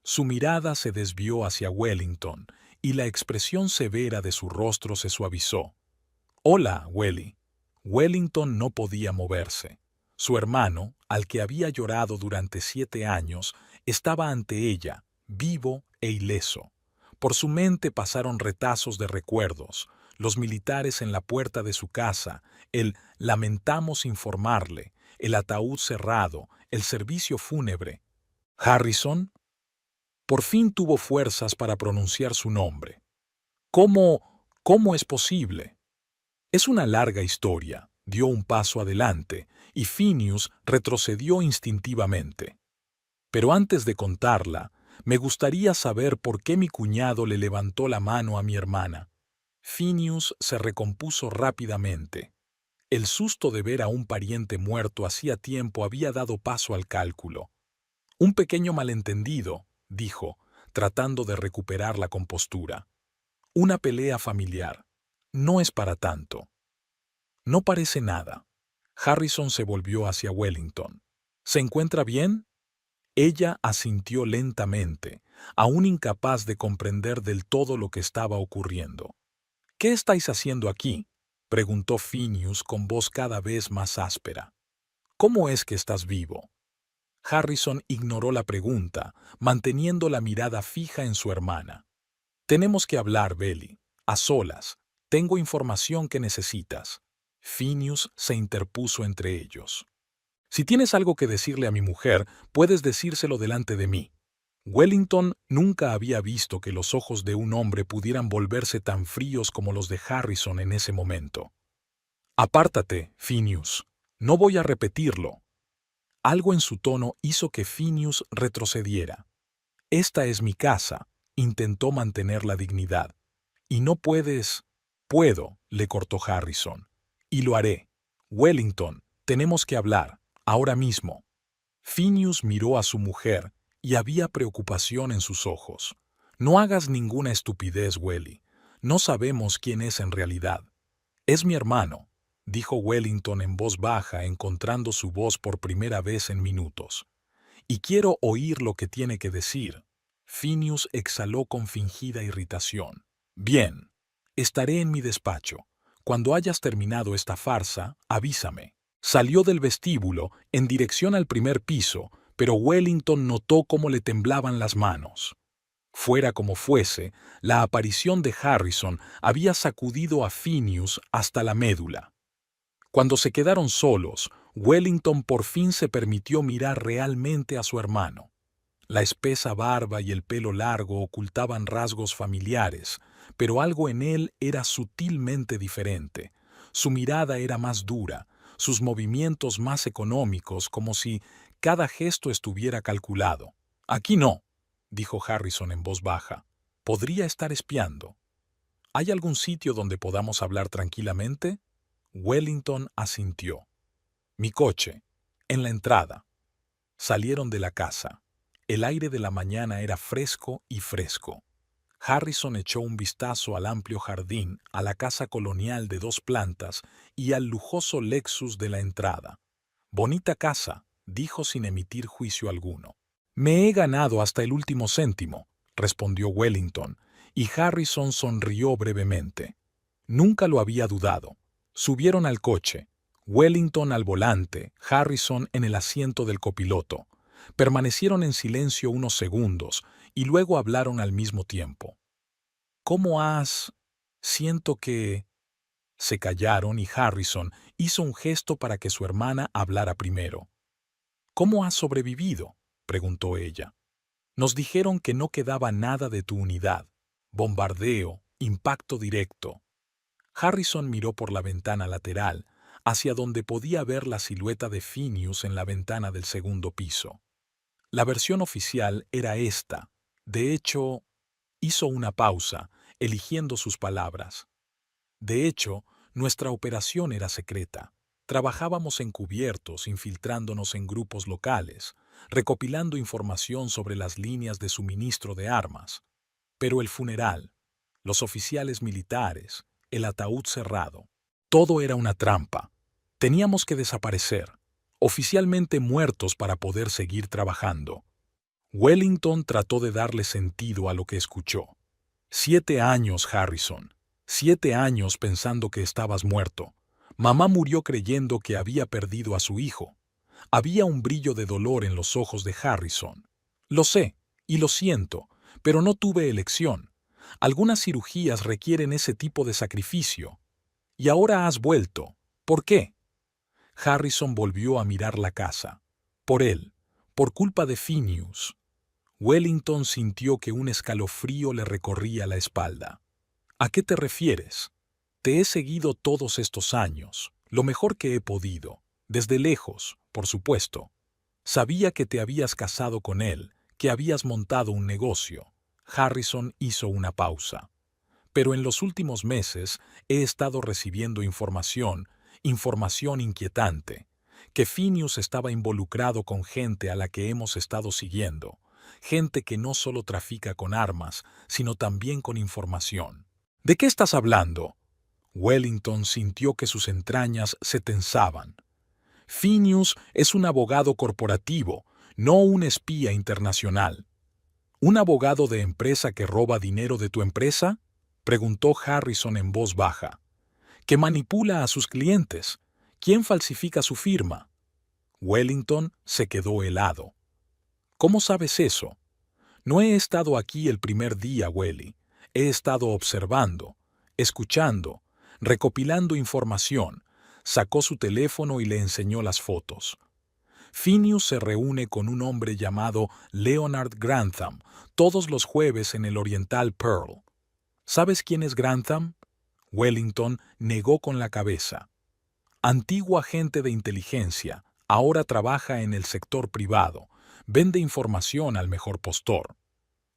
Su mirada se desvió hacia Wellington y la expresión severa de su rostro se suavizó. «Hola, Welly». Wellington no podía moverse. Su hermano, al que había llorado durante 7 años, estaba ante ella, vivo e ileso. Por su mente pasaron retazos de recuerdos, los militares en la puerta de su casa, el «lamentamos informarle», el ataúd cerrado, el servicio fúnebre. «¿Harrison?» Por fin tuvo fuerzas para pronunciar su nombre. «¿Cómo es posible?» «Es una larga historia», dio un paso adelante, y Phineas retrocedió instintivamente. «Pero antes de contarla, me gustaría saber por qué mi cuñado le levantó la mano a mi hermana». Phineas se recompuso rápidamente. El susto de ver a un pariente muerto hacía tiempo había dado paso al cálculo. «Un pequeño malentendido», dijo, tratando de recuperar la compostura. «Una pelea familiar. No es para tanto». «No parece nada». Harrison se volvió hacia Wellington. «¿Se encuentra bien?» Ella asintió lentamente, aún incapaz de comprender del todo lo que estaba ocurriendo. «¿Qué estáis haciendo aquí?», preguntó Phineas con voz cada vez más áspera. «¿Cómo es que estás vivo?». Harrison ignoró la pregunta, manteniendo la mirada fija en su hermana. «Tenemos que hablar, Belly. A solas. Tengo información que necesitas». Phineas se interpuso entre ellos. «Si tienes algo que decirle a mi mujer, puedes decírselo delante de mí». Wellington nunca había visto que los ojos de un hombre pudieran volverse tan fríos como los de Harrison en ese momento. «Apártate, Phineas. No voy a repetirlo». Algo en su tono hizo que Phineas retrocediera. «Esta es mi casa», intentó mantener la dignidad. «Y no puedes...». «Puedo», le cortó Harrison. «Y lo haré. Wellington, tenemos que hablar, ahora mismo». Phineas miró a su mujer y había preocupación en sus ojos. «No hagas ninguna estupidez, Welly. No sabemos quién es en realidad». «Es mi hermano», dijo Wellington en voz baja, encontrando su voz por primera vez en minutos. «Y quiero oír lo que tiene que decir». Phineas exhaló con fingida irritación. «Bien, estaré en mi despacho. Cuando hayas terminado esta farsa, avísame». Salió del vestíbulo en dirección al primer piso, pero Wellington notó cómo le temblaban las manos. Fuera como fuese, la aparición de Harrison había sacudido a Phineas hasta la médula. Cuando se quedaron solos, Wellington por fin se permitió mirar realmente a su hermano. La espesa barba y el pelo largo ocultaban rasgos familiares, pero algo en él era sutilmente diferente. Su mirada era más dura, sus movimientos más económicos, como si cada gesto estuviera calculado. «Aquí no», dijo Harrison en voz baja. «Podría estar espiando». «¿Hay algún sitio donde podamos hablar tranquilamente?» Wellington asintió. «Mi coche, en la entrada». Salieron de la casa. El aire de la mañana era fresco y fresco. Harrison echó un vistazo al amplio jardín, a la casa colonial de 2 plantas y al lujoso Lexus de la entrada. «Bonita casa», dijo sin emitir juicio alguno. «Me he ganado hasta el último céntimo», respondió Wellington, y Harrison sonrió brevemente. Nunca lo había dudado. Subieron al coche. Wellington al volante, Harrison en el asiento del copiloto. Permanecieron en silencio unos segundos y luego hablaron al mismo tiempo. «¿Cómo has...?» «Siento que...». Se callaron y Harrison hizo un gesto para que su hermana hablara primero. «¿Cómo has sobrevivido?», preguntó ella. «Nos dijeron que no quedaba nada de tu unidad. Bombardeo, impacto directo». Harrison miró por la ventana lateral, hacia donde podía ver la silueta de Phineas en la ventana del segundo piso. La versión oficial era esta. De hecho, hizo una pausa, eligiendo sus palabras. «De hecho, nuestra operación era secreta. Trabajábamos encubiertos, infiltrándonos en grupos locales, recopilando información sobre las líneas de suministro de armas. Pero el funeral, los oficiales militares, el ataúd cerrado, todo era una trampa. Teníamos que desaparecer, oficialmente muertos para poder seguir trabajando. Wellington trató de darle sentido a lo que escuchó. 7 años, Harrison. 7 años pensando que estabas muerto. Mamá murió creyendo que había perdido a su hijo. Había un brillo de dolor en los ojos de Harrison. Lo sé, y lo siento, pero no tuve elección. Algunas cirugías requieren ese tipo de sacrificio. Y ahora has vuelto. ¿Por qué? Harrison volvió a mirar la casa. Por él, por culpa de Phineas. Wellington sintió que un escalofrío le recorría la espalda. ¿A qué te refieres? Te he seguido todos estos años, lo mejor que he podido, desde lejos, por supuesto. Sabía que te habías casado con él, que habías montado un negocio. Harrison hizo una pausa. Pero en los últimos meses he estado recibiendo información inquietante, que Phineas estaba involucrado con gente a la que hemos estado siguiendo, gente que no solo trafica con armas, sino también con información. ¿De qué estás hablando? Wellington sintió que sus entrañas se tensaban. Phineas es un abogado corporativo, no un espía internacional. ¿Un abogado de empresa que roba dinero de tu empresa? Preguntó Harrison en voz baja. ¿Que manipula a sus clientes? ¿Quién falsifica su firma? Wellington se quedó helado. ¿Cómo sabes eso? No he estado aquí el primer día, Welly. He estado observando, escuchando, recopilando información. Sacó su teléfono y le enseñó las fotos. Phineas se reúne con un hombre llamado Leonard Grantham todos los jueves en el Oriental Pearl. ¿Sabes quién es Grantham? Wellington negó con la cabeza. Antiguo agente de inteligencia, ahora trabaja en el sector privado, vende información al mejor postor.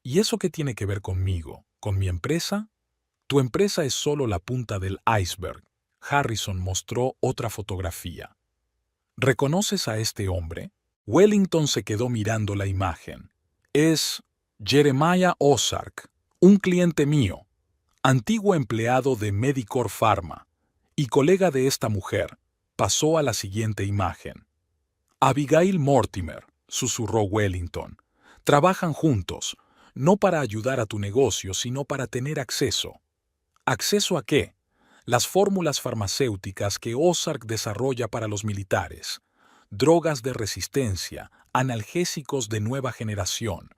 ¿Y eso qué tiene que ver conmigo? ¿Con mi empresa? Tu empresa es solo la punta del iceberg. Harrison mostró otra fotografía. ¿Reconoces a este hombre? Wellington se quedó mirando la imagen. Es Jeremiah Ozark, un cliente mío, antiguo empleado de Medicor Pharma y colega de esta mujer. Pasó a la siguiente imagen. Abigail Mortimer, susurró Wellington. Trabajan juntos, no para ayudar a tu negocio, sino para tener acceso. ¿Acceso a qué? Las fórmulas farmacéuticas que Ozark desarrolla para los militares. Drogas de resistencia, analgésicos de nueva generación.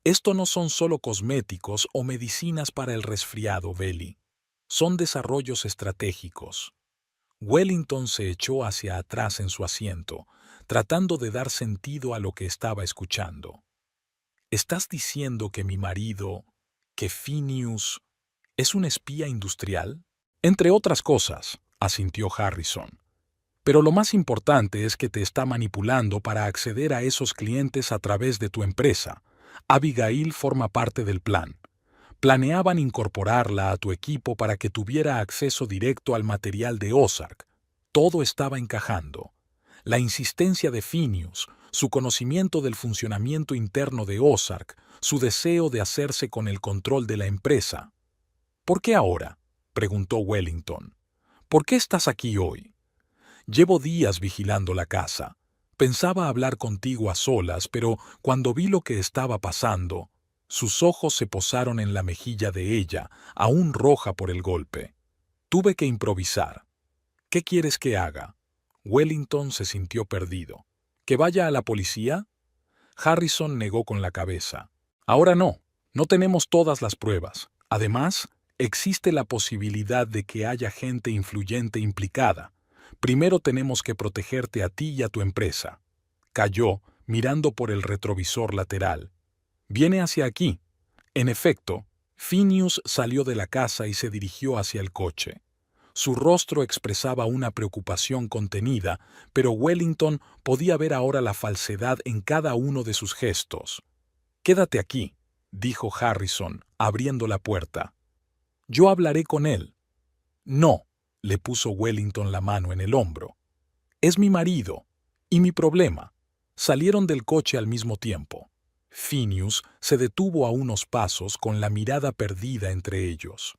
Esto no son solo cosméticos o medicinas para el resfriado, Belly. Son desarrollos estratégicos. Wellington se echó hacia atrás en su asiento, tratando de dar sentido a lo que estaba escuchando. ¿Estás diciendo que mi marido, que Phineas, es un espía industrial? Entre otras cosas, asintió Harrison. Pero lo más importante es que te está manipulando para acceder a esos clientes a través de tu empresa. Abigail forma parte del plan. Planeaban incorporarla a tu equipo para que tuviera acceso directo al material de Ozark. Todo estaba encajando. La insistencia de Phineas, su conocimiento del funcionamiento interno de Ozark, su deseo de hacerse con el control de la empresa. ¿Por qué ahora?, preguntó Wellington. ¿Por qué estás aquí hoy? Llevo días vigilando la casa. Pensaba hablar contigo a solas, pero cuando vi lo que estaba pasando, sus ojos se posaron en la mejilla de ella, aún roja por el golpe. Tuve que improvisar. ¿Qué quieres que haga? Wellington se sintió perdido. ¿Que vaya a la policía? Harrison negó con la cabeza. Ahora no. No tenemos todas las pruebas. Además, existe la posibilidad de que haya gente influyente implicada. Primero tenemos que protegerte a ti y a tu empresa. Calló, mirando por el retrovisor lateral. Viene hacia aquí. En efecto, Phineas salió de la casa y se dirigió hacia el coche. Su rostro expresaba una preocupación contenida, pero Wellington podía ver ahora la falsedad en cada uno de sus gestos. «Quédate aquí», dijo Harrison, abriendo la puerta. «Yo hablaré con él». «No», le puso Wellington la mano en el hombro. Es mi marido. Y mi problema. Salieron del coche al mismo tiempo. Phineas se detuvo a unos pasos con la mirada perdida entre ellos.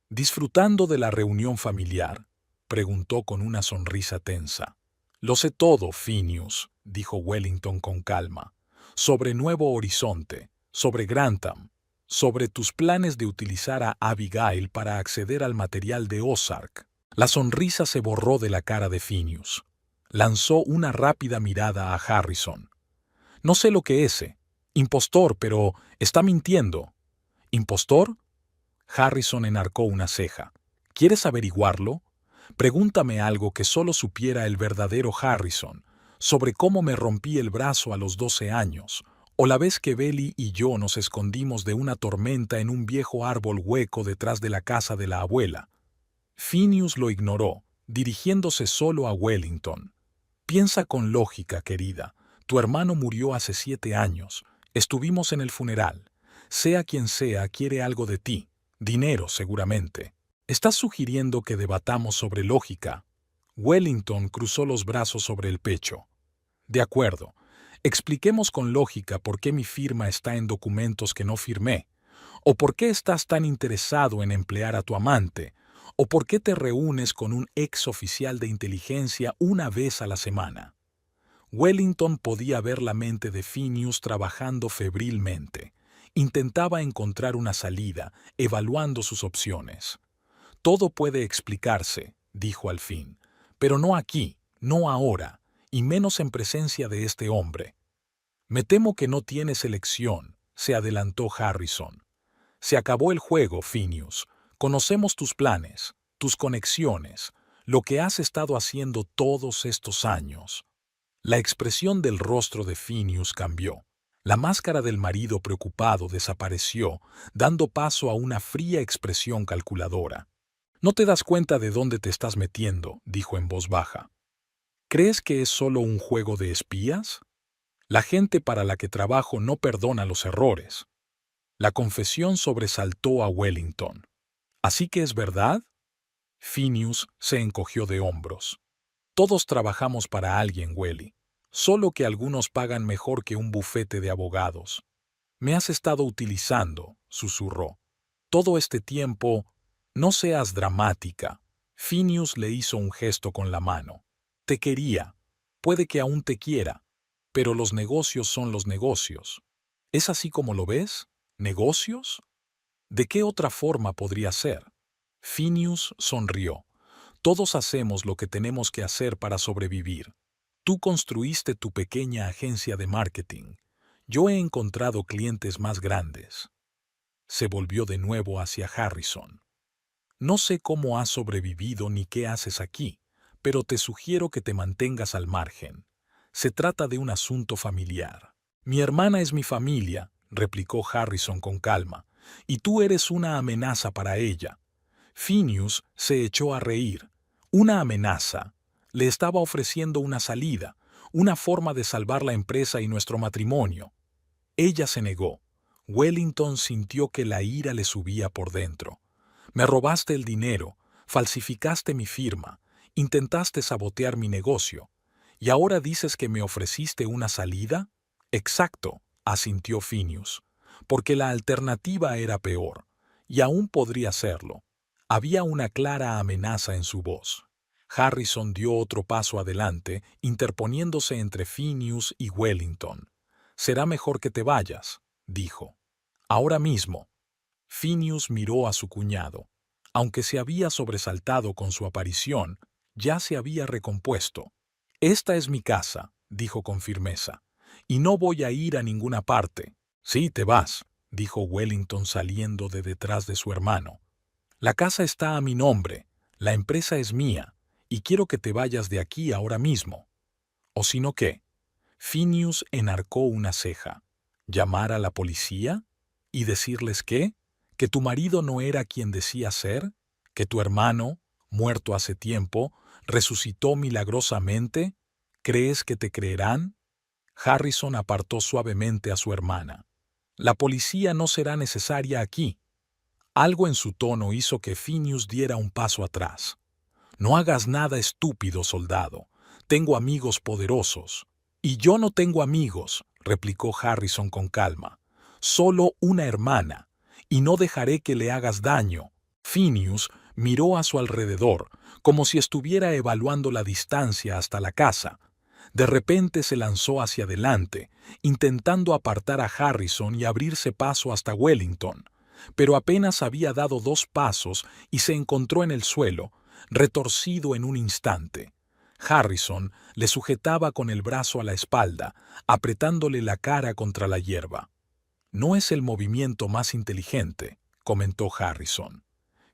¿Disfrutando de la reunión familiar?, preguntó con una sonrisa tensa. Lo sé todo, Phineas, dijo Wellington con calma. Sobre Nuevo Horizonte, sobre Grantham, sobre tus planes de utilizar a Abigail para acceder al material de Ozark. La sonrisa se borró de la cara de Phineas. Lanzó una rápida mirada a Harrison. No sé lo que es. Impostor, pero está mintiendo. ¿Impostor? Harrison enarcó una ceja. ¿Quieres averiguarlo? Pregúntame algo que solo supiera el verdadero Harrison, sobre cómo me rompí el brazo a los 12 años, o la vez que Belly y yo nos escondimos de una tormenta en un viejo árbol hueco detrás de la casa de la abuela. Phineas lo ignoró, dirigiéndose solo a Wellington. Piensa con lógica, querida. Tu hermano murió hace 7 años. Estuvimos en el funeral. Sea quien sea, quiere algo de ti. Dinero, seguramente. ¿Estás sugiriendo que debatamos sobre lógica? Wellington cruzó los brazos sobre el pecho. De acuerdo. Expliquemos con lógica por qué mi firma está en documentos que no firmé, o por qué estás tan interesado en emplear a tu amante, o por qué te reúnes con un ex oficial de inteligencia una vez a la semana. Wellington podía ver la mente de Phineas trabajando febrilmente. Intentaba encontrar una salida, evaluando sus opciones. Todo puede explicarse, dijo al fin, pero no aquí, no ahora, y menos en presencia de este hombre. Me temo que no tienes elección, se adelantó Harrison. Se acabó el juego, Phineas. Conocemos tus planes, tus conexiones, lo que has estado haciendo todos estos años. La expresión del rostro de Phineas cambió. La máscara del marido preocupado desapareció, dando paso a una fría expresión calculadora. «No te das cuenta de dónde te estás metiendo», dijo en voz baja. «¿Crees que es solo un juego de espías? La gente para la que trabajo no perdona los errores». La confesión sobresaltó a Wellington. «¿Así que es verdad?» Phineas se encogió de hombros. «Todos trabajamos para alguien, Welly. Solo que algunos pagan mejor que un bufete de abogados. Me has estado utilizando», susurró. «Todo este tiempo, no seas dramática». Phineas le hizo un gesto con la mano. «Te quería. Puede que aún te quiera. Pero los negocios son los negocios. ¿Es así como lo ves? ¿Negocios? ¿De qué otra forma podría ser?» Phineas sonrió. «Todos hacemos lo que tenemos que hacer para sobrevivir. Tú construiste tu pequeña agencia de marketing. Yo he encontrado clientes más grandes». Se volvió de nuevo hacia Harrison. «No sé cómo has sobrevivido ni qué haces aquí, pero te sugiero que te mantengas al margen. Se trata de un asunto familiar». «Mi hermana es mi familia», replicó Harrison con calma, «y tú eres una amenaza para ella». Phineas se echó a reír. «¿Una amenaza?» Le estaba ofreciendo una salida, una forma de salvar la empresa y nuestro matrimonio. Ella se negó. Wellington sintió que la ira le subía por dentro. «Me robaste el dinero, falsificaste mi firma, intentaste sabotear mi negocio. ¿Y ahora dices que me ofreciste una salida?» «Exacto», asintió Phineas, «porque la alternativa era peor, y aún podría serlo». Había una clara amenaza en su voz. Harrison dio otro paso adelante, interponiéndose entre Phineas y Wellington. «Será mejor que te vayas», dijo. «Ahora mismo». Phineas miró a su cuñado. Aunque se había sobresaltado con su aparición, ya se había recompuesto. «Esta es mi casa», dijo con firmeza, «y no voy a ir a ninguna parte». «Sí, te vas», dijo Wellington saliendo de detrás de su hermano. «La casa está a mi nombre, la empresa es mía, y quiero que te vayas de aquí ahora mismo». «¿O si no qué?» Phineas enarcó una ceja. «¿Llamar a la policía? ¿Y decirles qué? ¿Que tu marido no era quien decía ser? ¿Que tu hermano, muerto hace tiempo, resucitó milagrosamente? ¿Crees que te creerán?» Harrison apartó suavemente a su hermana. «La policía no será necesaria aquí». Algo en su tono hizo que Phineas diera un paso atrás. «No hagas nada estúpido, soldado. Tengo amigos poderosos. Y yo no tengo amigos, replicó Harrison con calma. Solo una hermana, y no dejaré que le hagas daño. Phineas miró a su alrededor, como si estuviera evaluando la distancia hasta la casa. De repente se lanzó hacia adelante, intentando apartar a Harrison y abrirse paso hasta Wellington, pero apenas había dado 2 pasos y se encontró en el suelo, retorcido en un instante. Harrison le sujetaba con el brazo a la espalda, apretándole la cara contra la hierba. No es el movimiento más inteligente, comentó Harrison.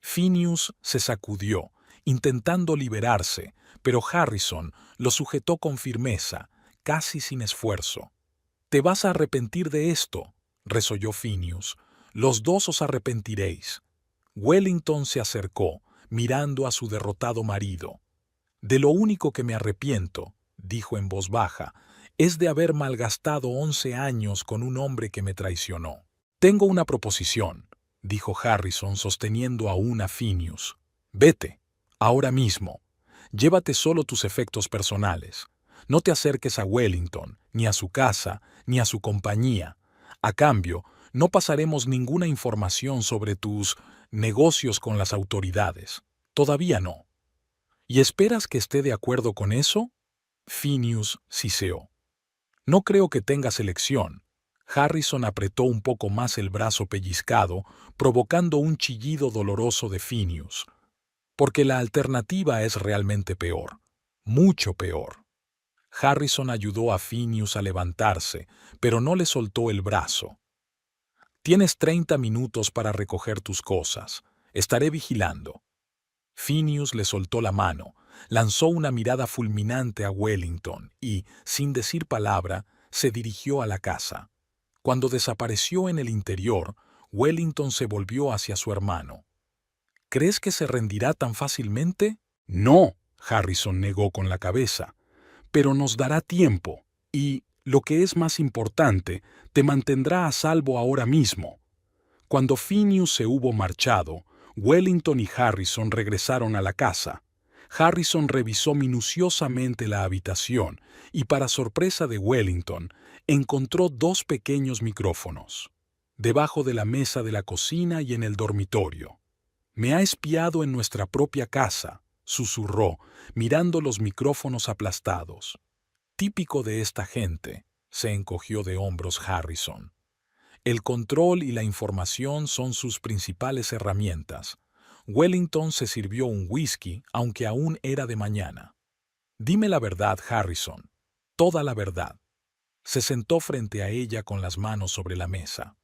Phineas se sacudió, intentando liberarse, pero Harrison lo sujetó con firmeza, casi sin esfuerzo. «Te vas a arrepentir de esto», resolló Phineas. «Los dos os arrepentiréis». Wellington se acercó, mirando a su derrotado marido. «De lo único que me arrepiento», dijo en voz baja, «es de haber malgastado 11 años con un hombre que me traicionó». «Tengo una proposición», dijo Harrison sosteniendo aún a Phineas. «Vete, ahora mismo. Llévate solo tus efectos personales. No te acerques a Wellington, ni a su casa, ni a su compañía. A cambio, no pasaremos ninguna información sobre tus negocios con las autoridades. Todavía no». «¿Y esperas que esté de acuerdo con eso?» Phineas siseó. «No creo que tengas elección». Harrison apretó un poco más el brazo pellizcado, provocando un chillido doloroso de Phineas. «Porque la alternativa es realmente peor. Mucho peor». Harrison ayudó a Phineas a levantarse, pero no le soltó el brazo. «Tienes 30 minutos para recoger tus cosas. Estaré vigilando». Phineas le soltó la mano, lanzó una mirada fulminante a Wellington y, sin decir palabra, se dirigió a la casa. Cuando desapareció en el interior, Wellington se volvió hacia su hermano. «¿Crees que se rendirá tan fácilmente?» «No», Harrison negó con la cabeza. «Pero nos dará tiempo y, lo que es más importante, te mantendrá a salvo ahora mismo». Cuando Phineas se hubo marchado, Wellington y Harrison regresaron a la casa. Harrison revisó minuciosamente la habitación y, para sorpresa de Wellington, encontró 2 pequeños micrófonos, debajo de la mesa de la cocina y en el dormitorio. «Me ha espiado en nuestra propia casa», susurró, mirando los micrófonos aplastados. «Típico de esta gente», se encogió de hombros Harrison. «El control y la información son sus principales herramientas». Wellington se sirvió un whisky, aunque aún era de mañana. «Dime la verdad, Harrison. Toda la verdad». Se sentó frente a ella con las manos sobre la mesa.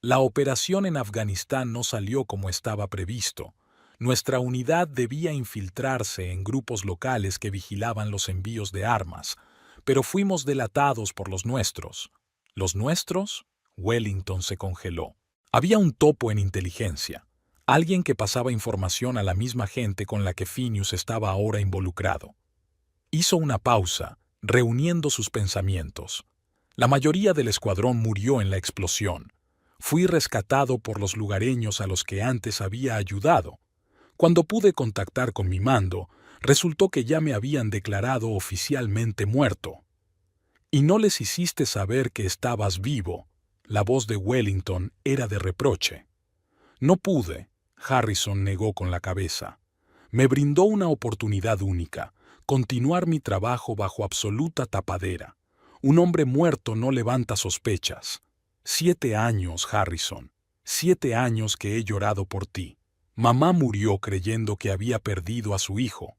«La operación en Afganistán no salió como estaba previsto. Nuestra unidad debía infiltrarse en grupos locales que vigilaban los envíos de armas, pero fuimos delatados por los nuestros». «¿Los nuestros?» Wellington se congeló. Había un topo en inteligencia, alguien que pasaba información a la misma gente con la que Phineas estaba ahora involucrado. Hizo una pausa, reuniendo sus pensamientos. «La mayoría del escuadrón murió en la explosión. Fui rescatado por los lugareños a los que antes había ayudado. Cuando pude contactar con mi mando, resultó que ya me habían declarado oficialmente muerto». «¿Y no les hiciste saber que estabas vivo?» La voz de Wellington era de reproche. «No pude», Harrison negó con la cabeza. «Me brindó una oportunidad única, continuar mi trabajo bajo absoluta tapadera. Un hombre muerto no levanta sospechas. 7 años, Harrison. 7 años que he llorado por ti. Mamá murió creyendo que había perdido a su hijo».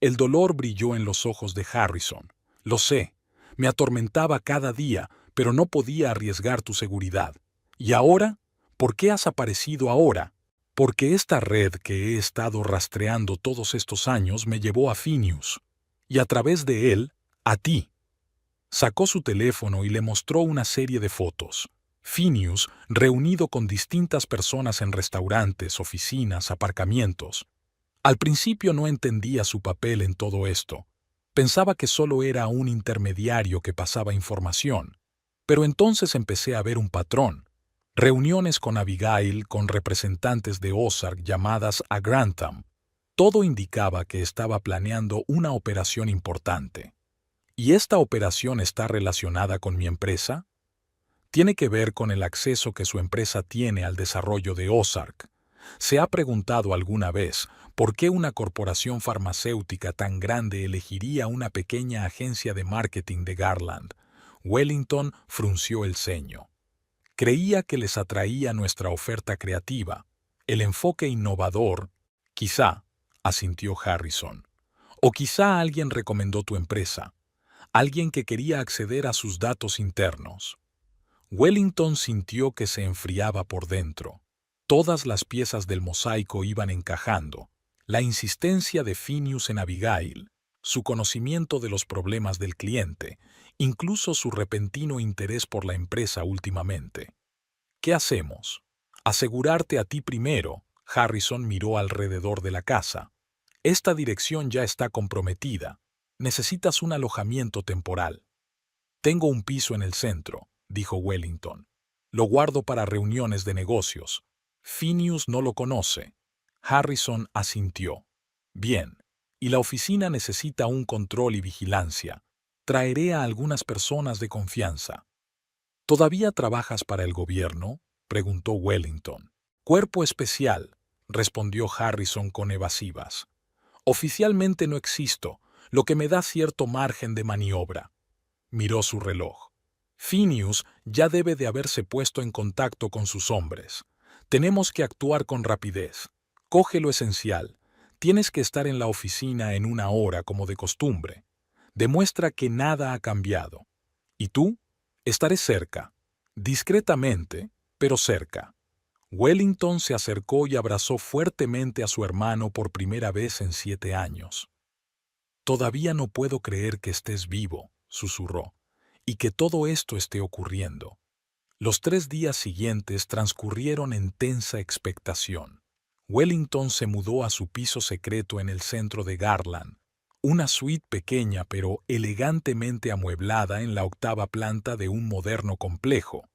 El dolor brilló en los ojos de Harrison. «Lo sé. Me atormentaba cada día, pero no podía arriesgar tu seguridad. ¿Y ahora? ¿Por qué has aparecido ahora?» «Porque esta red que he estado rastreando todos estos años me llevó a Phineas, y a través de él, a ti». Sacó su teléfono y le mostró una serie de fotos. Phineas reunido con distintas personas en restaurantes, oficinas, aparcamientos. Al principio no entendía su papel en todo esto. Pensaba que solo era un intermediario que pasaba información. Pero entonces empecé a ver un patrón. Reuniones con Abigail, con representantes de Ozark llamadas a Grantham. Todo indicaba que estaba planeando una operación importante. ¿Y esta operación está relacionada con mi empresa? Tiene que ver con el acceso que su empresa tiene al desarrollo de Ozark. ¿Se ha preguntado alguna vez por qué una corporación farmacéutica tan grande elegiría una pequeña agencia de marketing de Garland? Wellington frunció el ceño. Creía que les atraía nuestra oferta creativa, el enfoque innovador. Quizá, asintió Harrison. O quizá alguien recomendó tu empresa, alguien que quería acceder a sus datos internos. Wellington sintió que se enfriaba por dentro. Todas las piezas del mosaico iban encajando. La insistencia de Phineas en Abigail, su conocimiento de los problemas del cliente, incluso su repentino interés por la empresa últimamente. ¿Qué hacemos? Asegurarte a ti primero. Harrison miró alrededor de la casa. Esta dirección ya está comprometida. Necesitas un alojamiento temporal. Tengo un piso en el centro, dijo Wellington. Lo guardo para reuniones de negocios. Phineas no lo conoce. Harrison asintió. Bien, y la oficina necesita un control y vigilancia. Traeré a algunas personas de confianza. ¿Todavía trabajas para el gobierno?, preguntó Wellington. Cuerpo especial, respondió Harrison con evasivas. Oficialmente no existo, lo que me da cierto margen de maniobra. Miró su reloj. Phineas ya debe de haberse puesto en contacto con sus hombres. Tenemos que actuar con rapidez. Coge lo esencial. Tienes que estar en la oficina en 1 hora como de costumbre. Demuestra que nada ha cambiado. ¿Y tú? Estaré cerca. Discretamente, pero cerca. Wellington se acercó y abrazó fuertemente a su hermano por primera vez en 7 años. Todavía no puedo creer que estés vivo, susurró, y que todo esto esté ocurriendo. Los 3 días siguientes transcurrieron en tensa expectación. Wellington se mudó a su piso secreto en el centro de Garland, una suite pequeña pero elegantemente amueblada en la 8ª planta de un moderno complejo.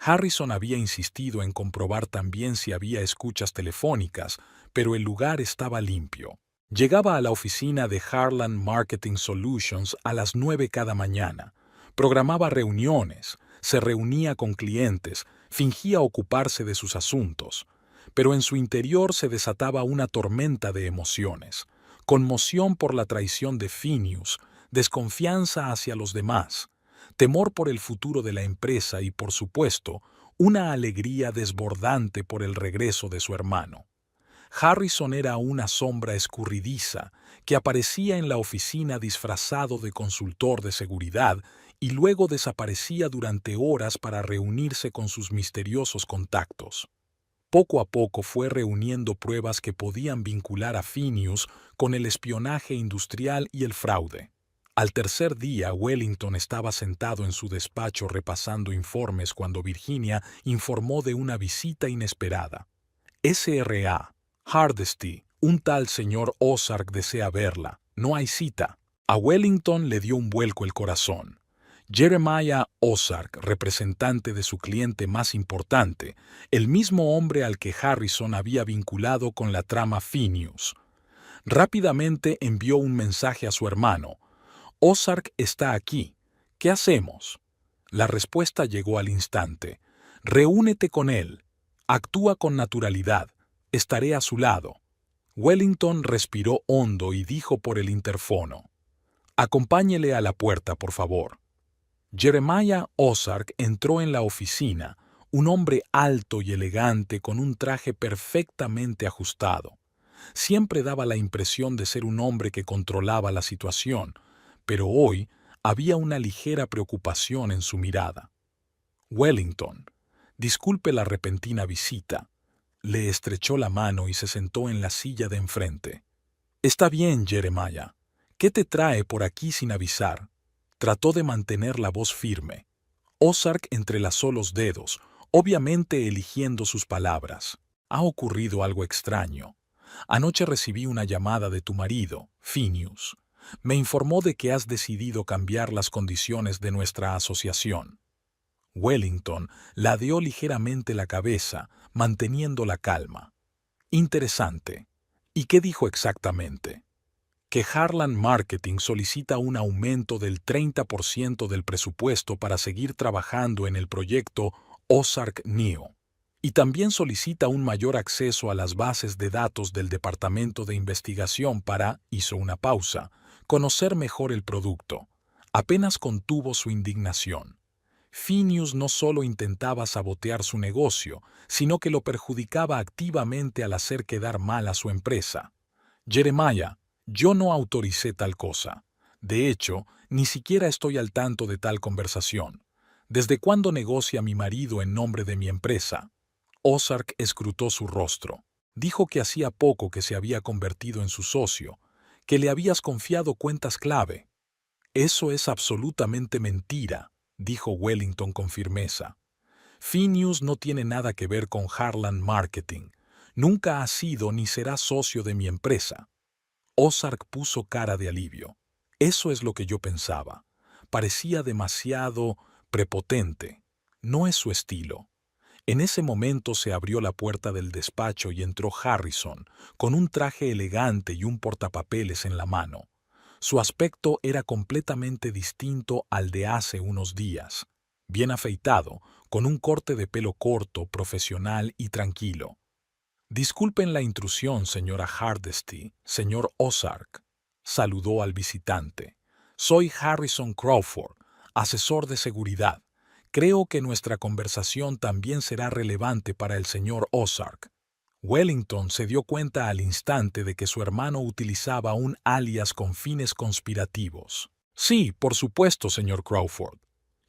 Harrison había insistido en comprobar también si había escuchas telefónicas, pero el lugar estaba limpio. Llegaba a la oficina de Harland Marketing Solutions a las 9 cada mañana. Programaba reuniones, se reunía con clientes, fingía ocuparse de sus asuntos. Pero en su interior se desataba una tormenta de emociones. Conmoción por la traición de Phineas, desconfianza hacia los demás, temor por el futuro de la empresa y, por supuesto, una alegría desbordante por el regreso de su hermano. Harrison era una sombra escurridiza que aparecía en la oficina disfrazado de consultor de seguridad y luego desaparecía durante horas para reunirse con sus misteriosos contactos. Poco a poco fue reuniendo pruebas que podían vincular a Phineas con el espionaje industrial y el fraude. Al tercer día, Wellington estaba sentado en su despacho repasando informes cuando Virginia informó de una visita inesperada. S.R.A. Hardesty, un tal señor Ozark desea verla. No hay cita. A Wellington le dio un vuelco el corazón. Jeremiah Ozark, representante de su cliente más importante, el mismo hombre al que Harrison había vinculado con la trama Phineas. Rápidamente envió un mensaje a su hermano. Ozark está aquí. ¿Qué hacemos? La respuesta llegó al instante. Reúnete con él. Actúa con naturalidad. Estaré a su lado. Wellington respiró hondo y dijo por el interfono. Acompáñele a la puerta, por favor. Jeremiah Ozark entró en la oficina, un hombre alto y elegante con un traje perfectamente ajustado. Siempre daba la impresión de ser un hombre que controlaba la situación, pero hoy había una ligera preocupación en su mirada. Wellington, disculpe la repentina visita. Le estrechó la mano y se sentó en la silla de enfrente. Está bien, Jeremiah. ¿Qué te trae por aquí sin avisar? Trató de mantener la voz firme. Ozark entrelazó los dedos, obviamente eligiendo sus palabras. Ha ocurrido algo extraño. Anoche recibí una llamada de tu marido, Phineas. Me informó de que has decidido cambiar las condiciones de nuestra asociación. Wellington ladeó ligeramente la cabeza, manteniendo la calma. Interesante. ¿Y qué dijo exactamente? Que Harlan Marketing solicita un aumento del 30% del presupuesto para seguir trabajando en el proyecto Ozark Neo. Y también solicita un mayor acceso a las bases de datos del Departamento de Investigación para, hizo una pausa, conocer mejor el producto. Apenas contuvo su indignación. Phineas no solo intentaba sabotear su negocio, sino que lo perjudicaba activamente al hacer quedar mal a su empresa. Jeremiah, yo no autoricé tal cosa. De hecho, ni siquiera estoy al tanto de tal conversación. ¿Desde cuándo negocia mi marido en nombre de mi empresa? Ozark escrutó su rostro. Dijo que hacía poco que se había convertido en su socio, que le habías confiado cuentas clave. Eso es absolutamente mentira, dijo Wellington con firmeza. Phineas no tiene nada que ver con Harlan Marketing. Nunca ha sido ni será socio de mi empresa. Ozark puso cara de alivio. Eso es lo que yo pensaba. Parecía demasiado prepotente. No es su estilo. En ese momento se abrió la puerta del despacho y entró Harrison, con un traje elegante y un portapapeles en la mano. Su aspecto era completamente distinto al de hace unos días. Bien afeitado, con un corte de pelo corto, profesional y tranquilo. Disculpen la intrusión, señora Hardesty, señor Ozark, saludó al visitante. Soy Harrison Crawford, asesor de seguridad. Creo que nuestra conversación también será relevante para el señor Ozark. Wellington se dio cuenta al instante de que su hermano utilizaba un alias con fines conspirativos. Sí, por supuesto, señor Crawford.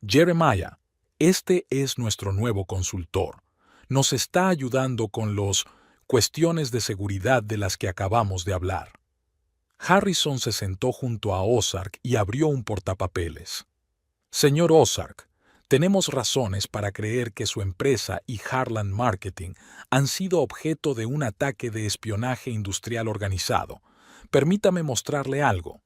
Jeremiah, este es nuestro nuevo consultor. Nos está ayudando con las cuestiones de seguridad de las que acabamos de hablar. Harrison se sentó junto a Ozark y abrió un portapapeles. Señor Ozark, tenemos razones para creer que su empresa y Harlan Marketing han sido objeto de un ataque de espionaje industrial organizado. Permítame mostrarle algo.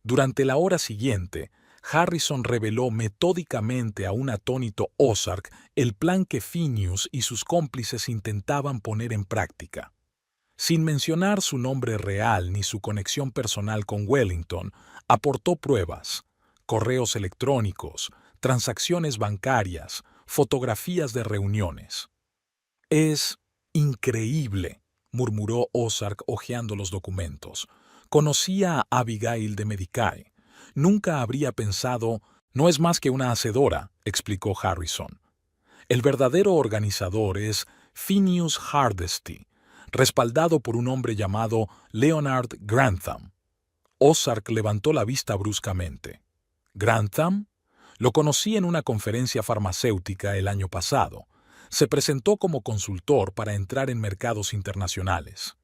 Durante la hora siguiente, Harrison reveló metódicamente a un atónito Ozark el plan que Phineas y sus cómplices intentaban poner en práctica. Sin mencionar su nombre real ni su conexión personal con Wellington, aportó pruebas, correos electrónicos, transacciones bancarias, fotografías de reuniones. Es increíble, murmuró Ozark hojeando los documentos. Conocía a Abigail de Medicae. Nunca habría pensado, no es más que una hacedora, explicó Harrison. El verdadero organizador es Phineas Hardesty, respaldado por un hombre llamado Leonard Grantham. Ozark levantó la vista bruscamente. ¿Grantham? Lo conocí en una conferencia farmacéutica el año pasado. Se presentó como consultor para entrar en mercados internacionales.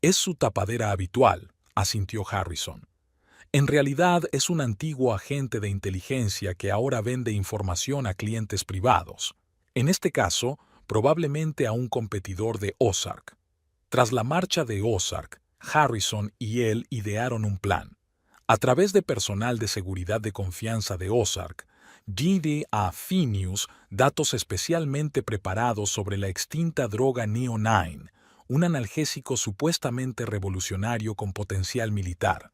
Es su tapadera habitual, asintió Harrison. En realidad es un antiguo agente de inteligencia que ahora vende información a clientes privados. En este caso, probablemente a un competidor de Ozark. Tras la marcha de Ozark, Harrison y él idearon un plan. A través de personal de seguridad de confianza de Ozark, di a Phineas datos especialmente preparados sobre la extinta droga Neo9, un analgésico supuestamente revolucionario con potencial militar.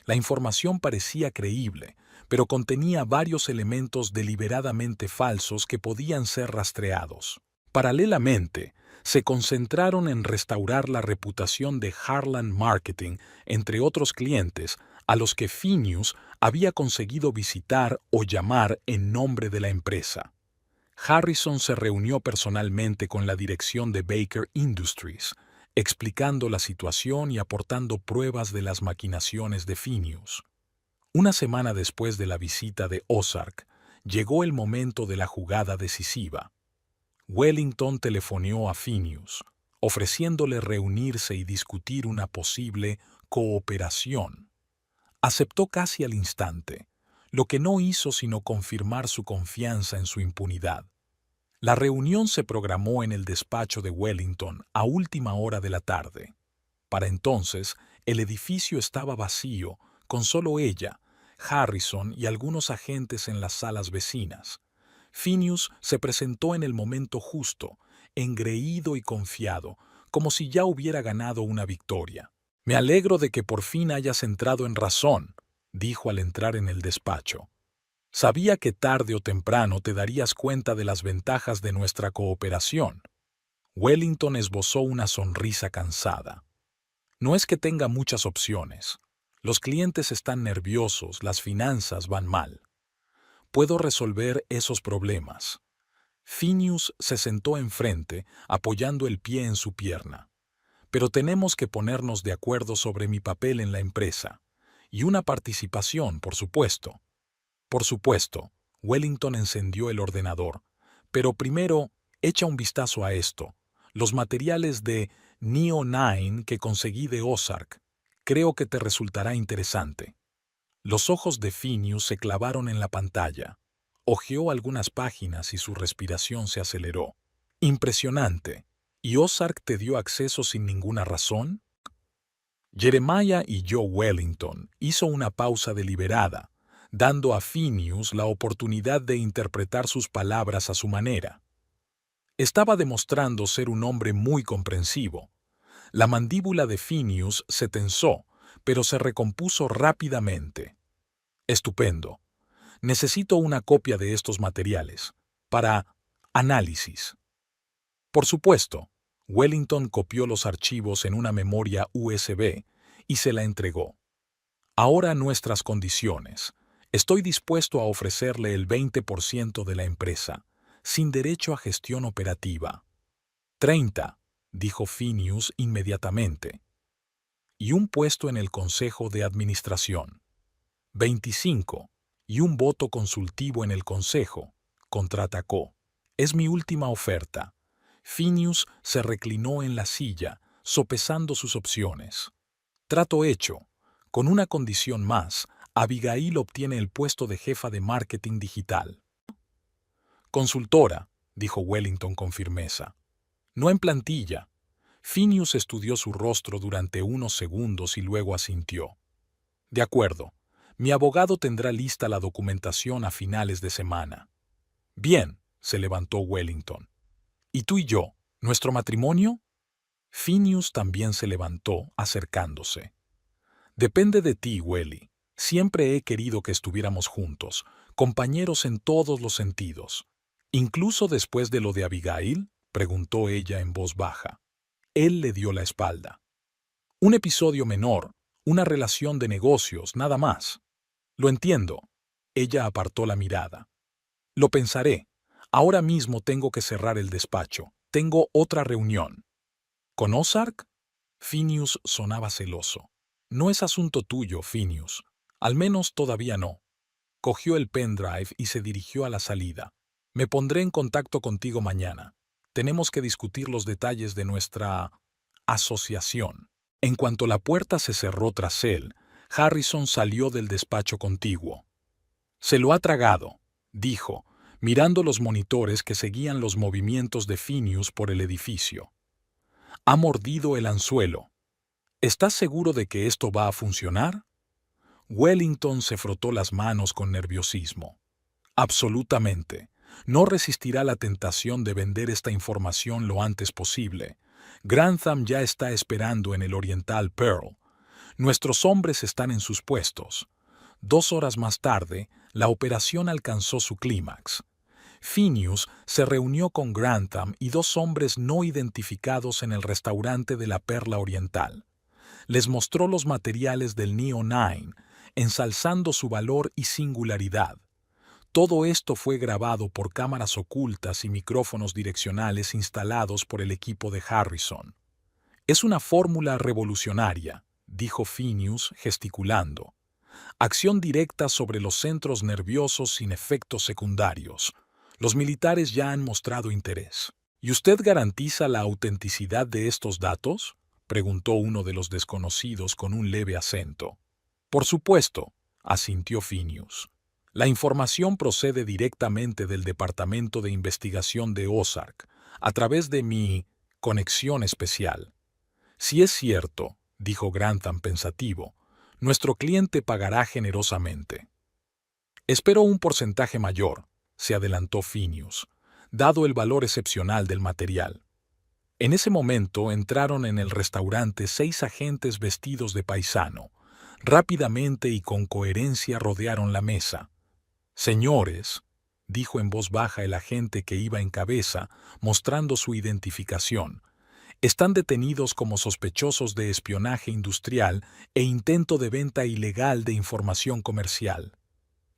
La información parecía creíble, pero contenía varios elementos deliberadamente falsos que podían ser rastreados. Paralelamente, se concentraron en restaurar la reputación de Harlan Marketing entre otros clientes a los que Phineas había conseguido visitar o llamar en nombre de la empresa. Harrison se reunió personalmente con la dirección de Baker Industries, explicando la situación y aportando pruebas de las maquinaciones de Phineas. Una semana después de la visita de Ozark, llegó el momento de la jugada decisiva. Wellington telefoneó a Phineas, ofreciéndole reunirse y discutir una posible cooperación. Aceptó casi al instante, lo que no hizo sino confirmar su confianza en su impunidad. La reunión se programó en el despacho de Wellington a última hora de la tarde. Para entonces, el edificio estaba vacío, con solo ella, Harrison y algunos agentes en las salas vecinas. Phineas se presentó en el momento justo, engreído y confiado, como si ya hubiera ganado una victoria. «Me alegro de que por fin hayas entrado en razón», dijo al entrar en el despacho. «Sabía que tarde o temprano te darías cuenta de las ventajas de nuestra cooperación». Wellington esbozó una sonrisa cansada. «No es que tenga muchas opciones. Los clientes están nerviosos, las finanzas van mal. Puedo resolver esos problemas». Phineas se sentó enfrente, apoyando el pie en su pierna. «Pero tenemos que ponernos de acuerdo sobre mi papel en la empresa. Y una participación, por supuesto». «Por supuesto». Wellington encendió el ordenador. «Pero primero, echa un vistazo a esto. Los materiales de Neo 9 que conseguí de Ozark. Creo que te resultará interesante». Los ojos de Phineas se clavaron en la pantalla. Hojeó algunas páginas y su respiración se aceleró. «Impresionante. ¿Y Ozark te dio acceso sin ninguna razón?» Jeremiah y Joe Wellington hizo una pausa deliberada, dando a Phineas la oportunidad de interpretar sus palabras a su manera. Estaba demostrando ser un hombre muy comprensivo. La mandíbula de Phineas se tensó, pero se recompuso rápidamente. «Estupendo. Necesito una copia de estos materiales. Para análisis». «Por supuesto». Wellington copió los archivos en una memoria USB y se la entregó. «Ahora nuestras condiciones. Estoy dispuesto a ofrecerle el 20% de la empresa, sin derecho a gestión operativa». «30», dijo Phineas inmediatamente. «Y un puesto en el consejo de administración». «25, y un voto consultivo en el consejo», contraatacó. «Es mi última oferta». Phineas se reclinó en la silla, sopesando sus opciones. «Trato hecho. Con una condición más, Abigail obtiene el puesto de jefa de marketing digital». «Consultora», dijo Wellington con firmeza. «No en plantilla». Phineas estudió su rostro durante unos segundos y luego asintió. «De acuerdo. Mi abogado tendrá lista la documentación a finales de semana». «Bien», se levantó Wellington. «¿Y tú y yo, nuestro matrimonio?» Phineas también se levantó, acercándose. «Depende de ti, Welly. Siempre he querido que estuviéramos juntos, compañeros en todos los sentidos». «¿Incluso después de lo de Abigail?», preguntó ella en voz baja. Él le dio la espalda. «Un episodio menor, una relación de negocios, nada más». «Lo entiendo». Ella apartó la mirada. «Lo pensaré. Ahora mismo tengo que cerrar el despacho. Tengo otra reunión». «¿Con Ozark?» Phineas sonaba celoso. «No es asunto tuyo, Phineas. Al menos todavía no». Cogió el pendrive y se dirigió a la salida. «Me pondré en contacto contigo mañana. Tenemos que discutir los detalles de nuestra asociación». En cuanto la puerta se cerró tras él, Harrison salió del despacho contiguo. «Se lo ha tragado», dijo, mirando los monitores que seguían los movimientos de Phineas por el edificio. «Ha mordido el anzuelo. ¿Estás seguro de que esto va a funcionar?» Wellington se frotó las manos con nerviosismo. «Absolutamente. No resistirá la tentación de vender esta información lo antes posible. Grantham ya está esperando en el Oriental Pearl. Nuestros hombres están en sus puestos». 2 horas más tarde, la operación alcanzó su clímax. Phineas se reunió con Grantham y 2 hombres no identificados en el restaurante de la Perla Oriental. Les mostró los materiales del Neo 9, ensalzando su valor y singularidad. Todo esto fue grabado por cámaras ocultas y micrófonos direccionales instalados por el equipo de Harrison. «Es una fórmula revolucionaria», dijo Phineas gesticulando. «Acción directa sobre los centros nerviosos sin efectos secundarios. Los militares ya han mostrado interés». «¿Y usted garantiza la autenticidad de estos datos?», preguntó uno de los desconocidos con un leve acento. «Por supuesto», asintió Phineas. «La información procede directamente del Departamento de Investigación de Ozark, a través de mi conexión especial». «Si es cierto», dijo Grantham pensativo, «nuestro cliente pagará generosamente». «Espero un porcentaje mayor», se adelantó Phineas, «dado el valor excepcional del material». En ese momento entraron en el restaurante 6 agentes vestidos de paisano. Rápidamente y con coherencia rodearon la mesa. «Señores», dijo en voz baja el agente que iba en cabeza, mostrando su identificación, «están detenidos como sospechosos de espionaje industrial e intento de venta ilegal de información comercial».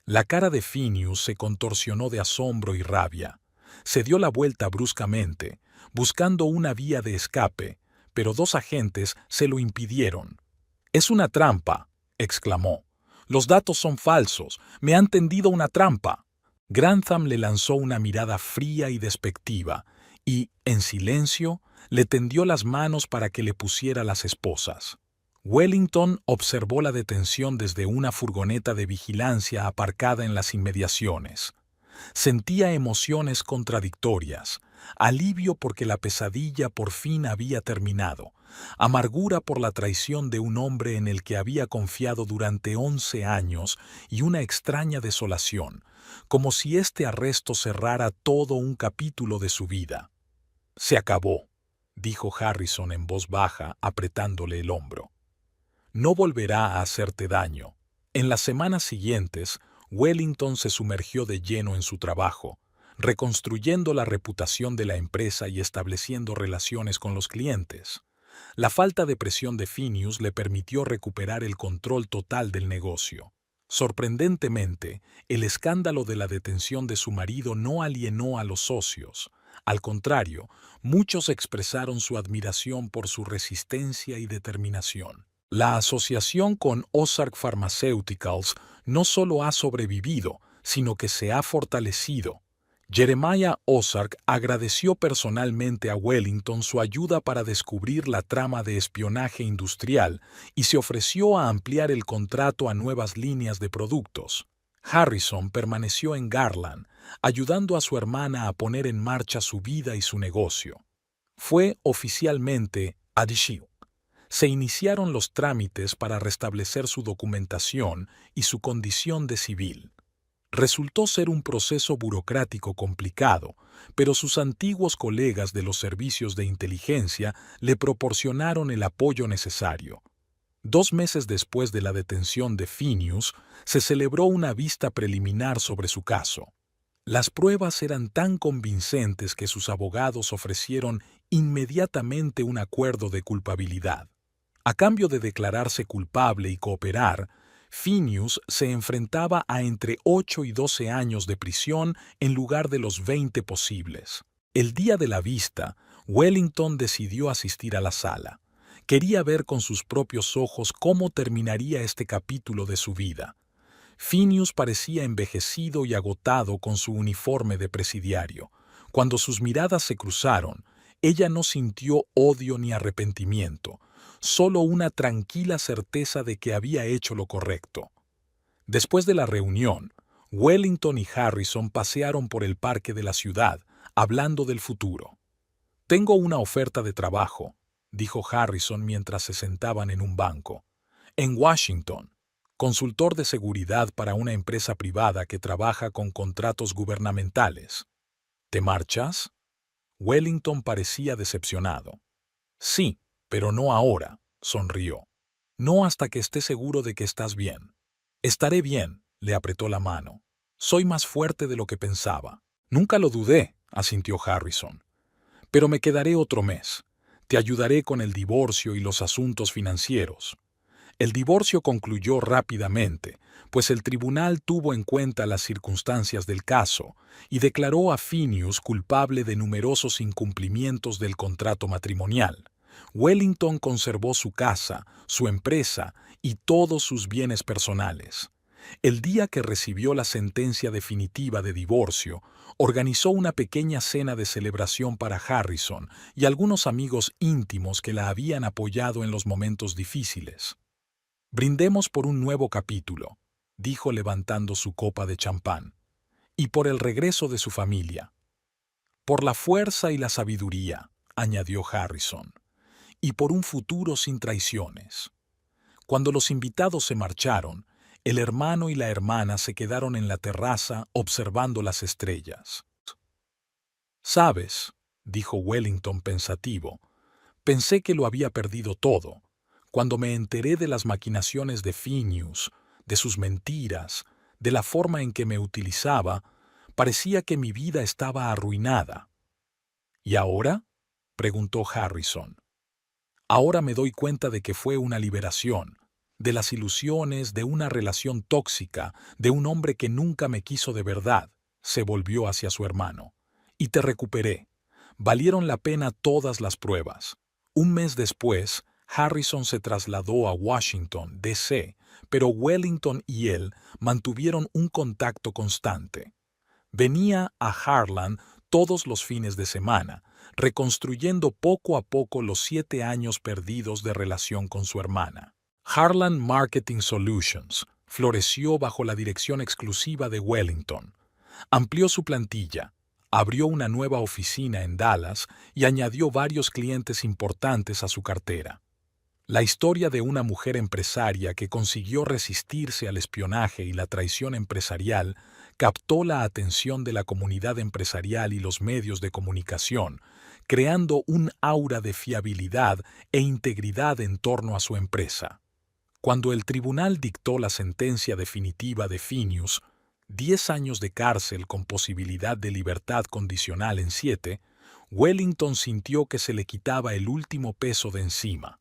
La cara de Phineas se contorsionó de asombro y rabia. Se dio la vuelta bruscamente, buscando una vía de escape, pero 2 agentes se lo impidieron. «Es una trampa», exclamó. «Los datos son falsos. Me han tendido una trampa». Grantham le lanzó una mirada fría y despectiva y, en silencio, le tendió las manos para que le pusiera las esposas. Wellington observó la detención desde una furgoneta de vigilancia aparcada en las inmediaciones. Sentía emociones contradictorias, alivio porque la pesadilla por fin había terminado, amargura por la traición de un hombre en el que había confiado durante 11 años y una extraña desolación, como si este arresto cerrara todo un capítulo de su vida. «Se acabó», dijo Harrison en voz baja, apretándole el hombro. «No volverá a hacerte daño». En las semanas siguientes, Wellington se sumergió de lleno en su trabajo, reconstruyendo la reputación de la empresa y estableciendo relaciones con los clientes. La falta de presión de Phineas le permitió recuperar el control total del negocio. Sorprendentemente, el escándalo de la detención de su marido no alienó a los socios. Al contrario, muchos expresaron su admiración por su resistencia y determinación. La asociación con Ozark Pharmaceuticals no solo ha sobrevivido, sino que se ha fortalecido. Jeremiah Ozark agradeció personalmente a Wellington su ayuda para descubrir la trama de espionaje industrial y se ofreció a ampliar el contrato a nuevas líneas de productos. Harrison permaneció en Garland, ayudando a su hermana a poner en marcha su vida y su negocio. Fue oficialmente adhesivo. Se iniciaron los trámites para restablecer su documentación y su condición de civil. Resultó ser un proceso burocrático complicado, pero sus antiguos colegas de los servicios de inteligencia le proporcionaron el apoyo necesario. 2 meses después de la detención de Phineas, se celebró una vista preliminar sobre su caso. Las pruebas eran tan convincentes que sus abogados ofrecieron inmediatamente un acuerdo de culpabilidad. A cambio de declararse culpable y cooperar, Phineas se enfrentaba a entre 8 y 12 años de prisión en lugar de los 20 posibles. El día de la vista, Wellington decidió asistir a la sala. Quería ver con sus propios ojos cómo terminaría este capítulo de su vida. Phineas parecía envejecido y agotado con su uniforme de presidiario. Cuando sus miradas se cruzaron, ella no sintió odio ni arrepentimiento, solo una tranquila certeza de que había hecho lo correcto. Después de la reunión, Wellington y Harrison pasearon por el parque de la ciudad, hablando del futuro. «Tengo una oferta de trabajo», dijo Harrison mientras se sentaban en un banco. «En Washington, consultor de seguridad para una empresa privada que trabaja con contratos gubernamentales. ¿Te marchas?» Wellington parecía decepcionado. «Sí, pero no ahora», sonrió. «No hasta que esté seguro de que estás bien». «Estaré bien», le apretó la mano. «Soy más fuerte de lo que pensaba». «Nunca lo dudé», asintió Harrison. «Pero me quedaré otro mes. Te ayudaré con el divorcio y los asuntos financieros». El divorcio concluyó rápidamente, pues el tribunal tuvo en cuenta las circunstancias del caso y declaró a Phineas culpable de numerosos incumplimientos del contrato matrimonial. Wellington conservó su casa, su empresa y todos sus bienes personales. El día que recibió la sentencia definitiva de divorcio, organizó una pequeña cena de celebración para Harrison y algunos amigos íntimos que la habían apoyado en los momentos difíciles. «Brindemos por un nuevo capítulo», dijo levantando su copa de champán, «y por el regreso de su familia». «Por la fuerza y la sabiduría», añadió Harrison, «y por un futuro sin traiciones». Cuando los invitados se marcharon, el hermano y la hermana se quedaron en la terraza observando las estrellas. «¿Sabes?», dijo Wellington pensativo. Pensé que lo había perdido todo. Cuando me enteré de las maquinaciones de Phineas, de sus mentiras, de la forma en que me utilizaba, parecía que mi vida estaba arruinada. ¿Y ahora?, preguntó Harrison. Ahora me doy cuenta de que fue una liberación, de las ilusiones, de una relación tóxica, de un hombre que nunca me quiso de verdad. Se volvió hacia su hermano. Y te recuperé. Valieron la pena todas las pruebas. Un mes después, Harrison se trasladó a Washington, D.C., pero Wellington y él mantuvieron un contacto constante. Venía a Harlan todos los fines de semana, reconstruyendo poco a poco los 7 años perdidos de relación con su hermana. Harlan Marketing Solutions floreció bajo la dirección exclusiva de Wellington. Amplió su plantilla, abrió una nueva oficina en Dallas y añadió varios clientes importantes a su cartera. La historia de una mujer empresaria que consiguió resistirse al espionaje y la traición empresarial captó la atención de la comunidad empresarial y los medios de comunicación, creando un aura de fiabilidad e integridad en torno a su empresa. Cuando el tribunal dictó la sentencia definitiva de Phineas, 10 años de cárcel con posibilidad de libertad condicional en 7, Wellington sintió que se le quitaba el último peso de encima.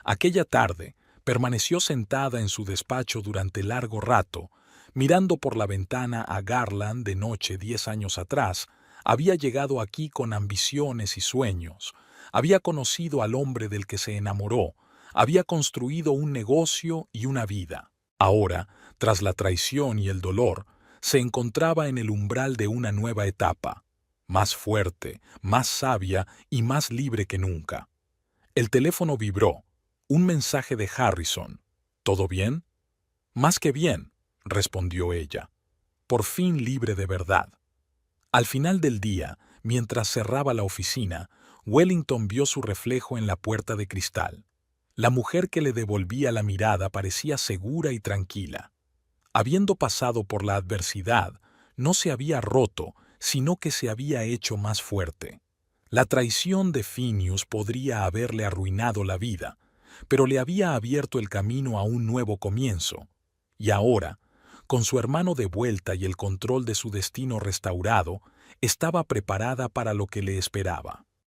Aquella tarde, permaneció sentada en su despacho durante largo rato, mirando por la ventana a Garland de noche 10 años atrás. Había llegado aquí con ambiciones y sueños, había conocido al hombre del que se enamoró, había construido un negocio y una vida. Ahora, tras la traición y el dolor, se encontraba en el umbral de una nueva etapa, más fuerte, más sabia y más libre que nunca. El teléfono vibró. Un mensaje de Harrison. ¿Todo bien? Más que bien, respondió ella. Por fin libre de verdad. Al final del día, mientras cerraba la oficina, Wellington vio su reflejo en la puerta de cristal. La mujer que le devolvía la mirada parecía segura y tranquila. Habiendo pasado por la adversidad, no se había roto, sino que se había hecho más fuerte. La traición de Phineas podría haberle arruinado la vida, pero le había abierto el camino a un nuevo comienzo. Y ahora, con su hermano de vuelta y el control de su destino restaurado, estaba preparada para lo que le esperaba.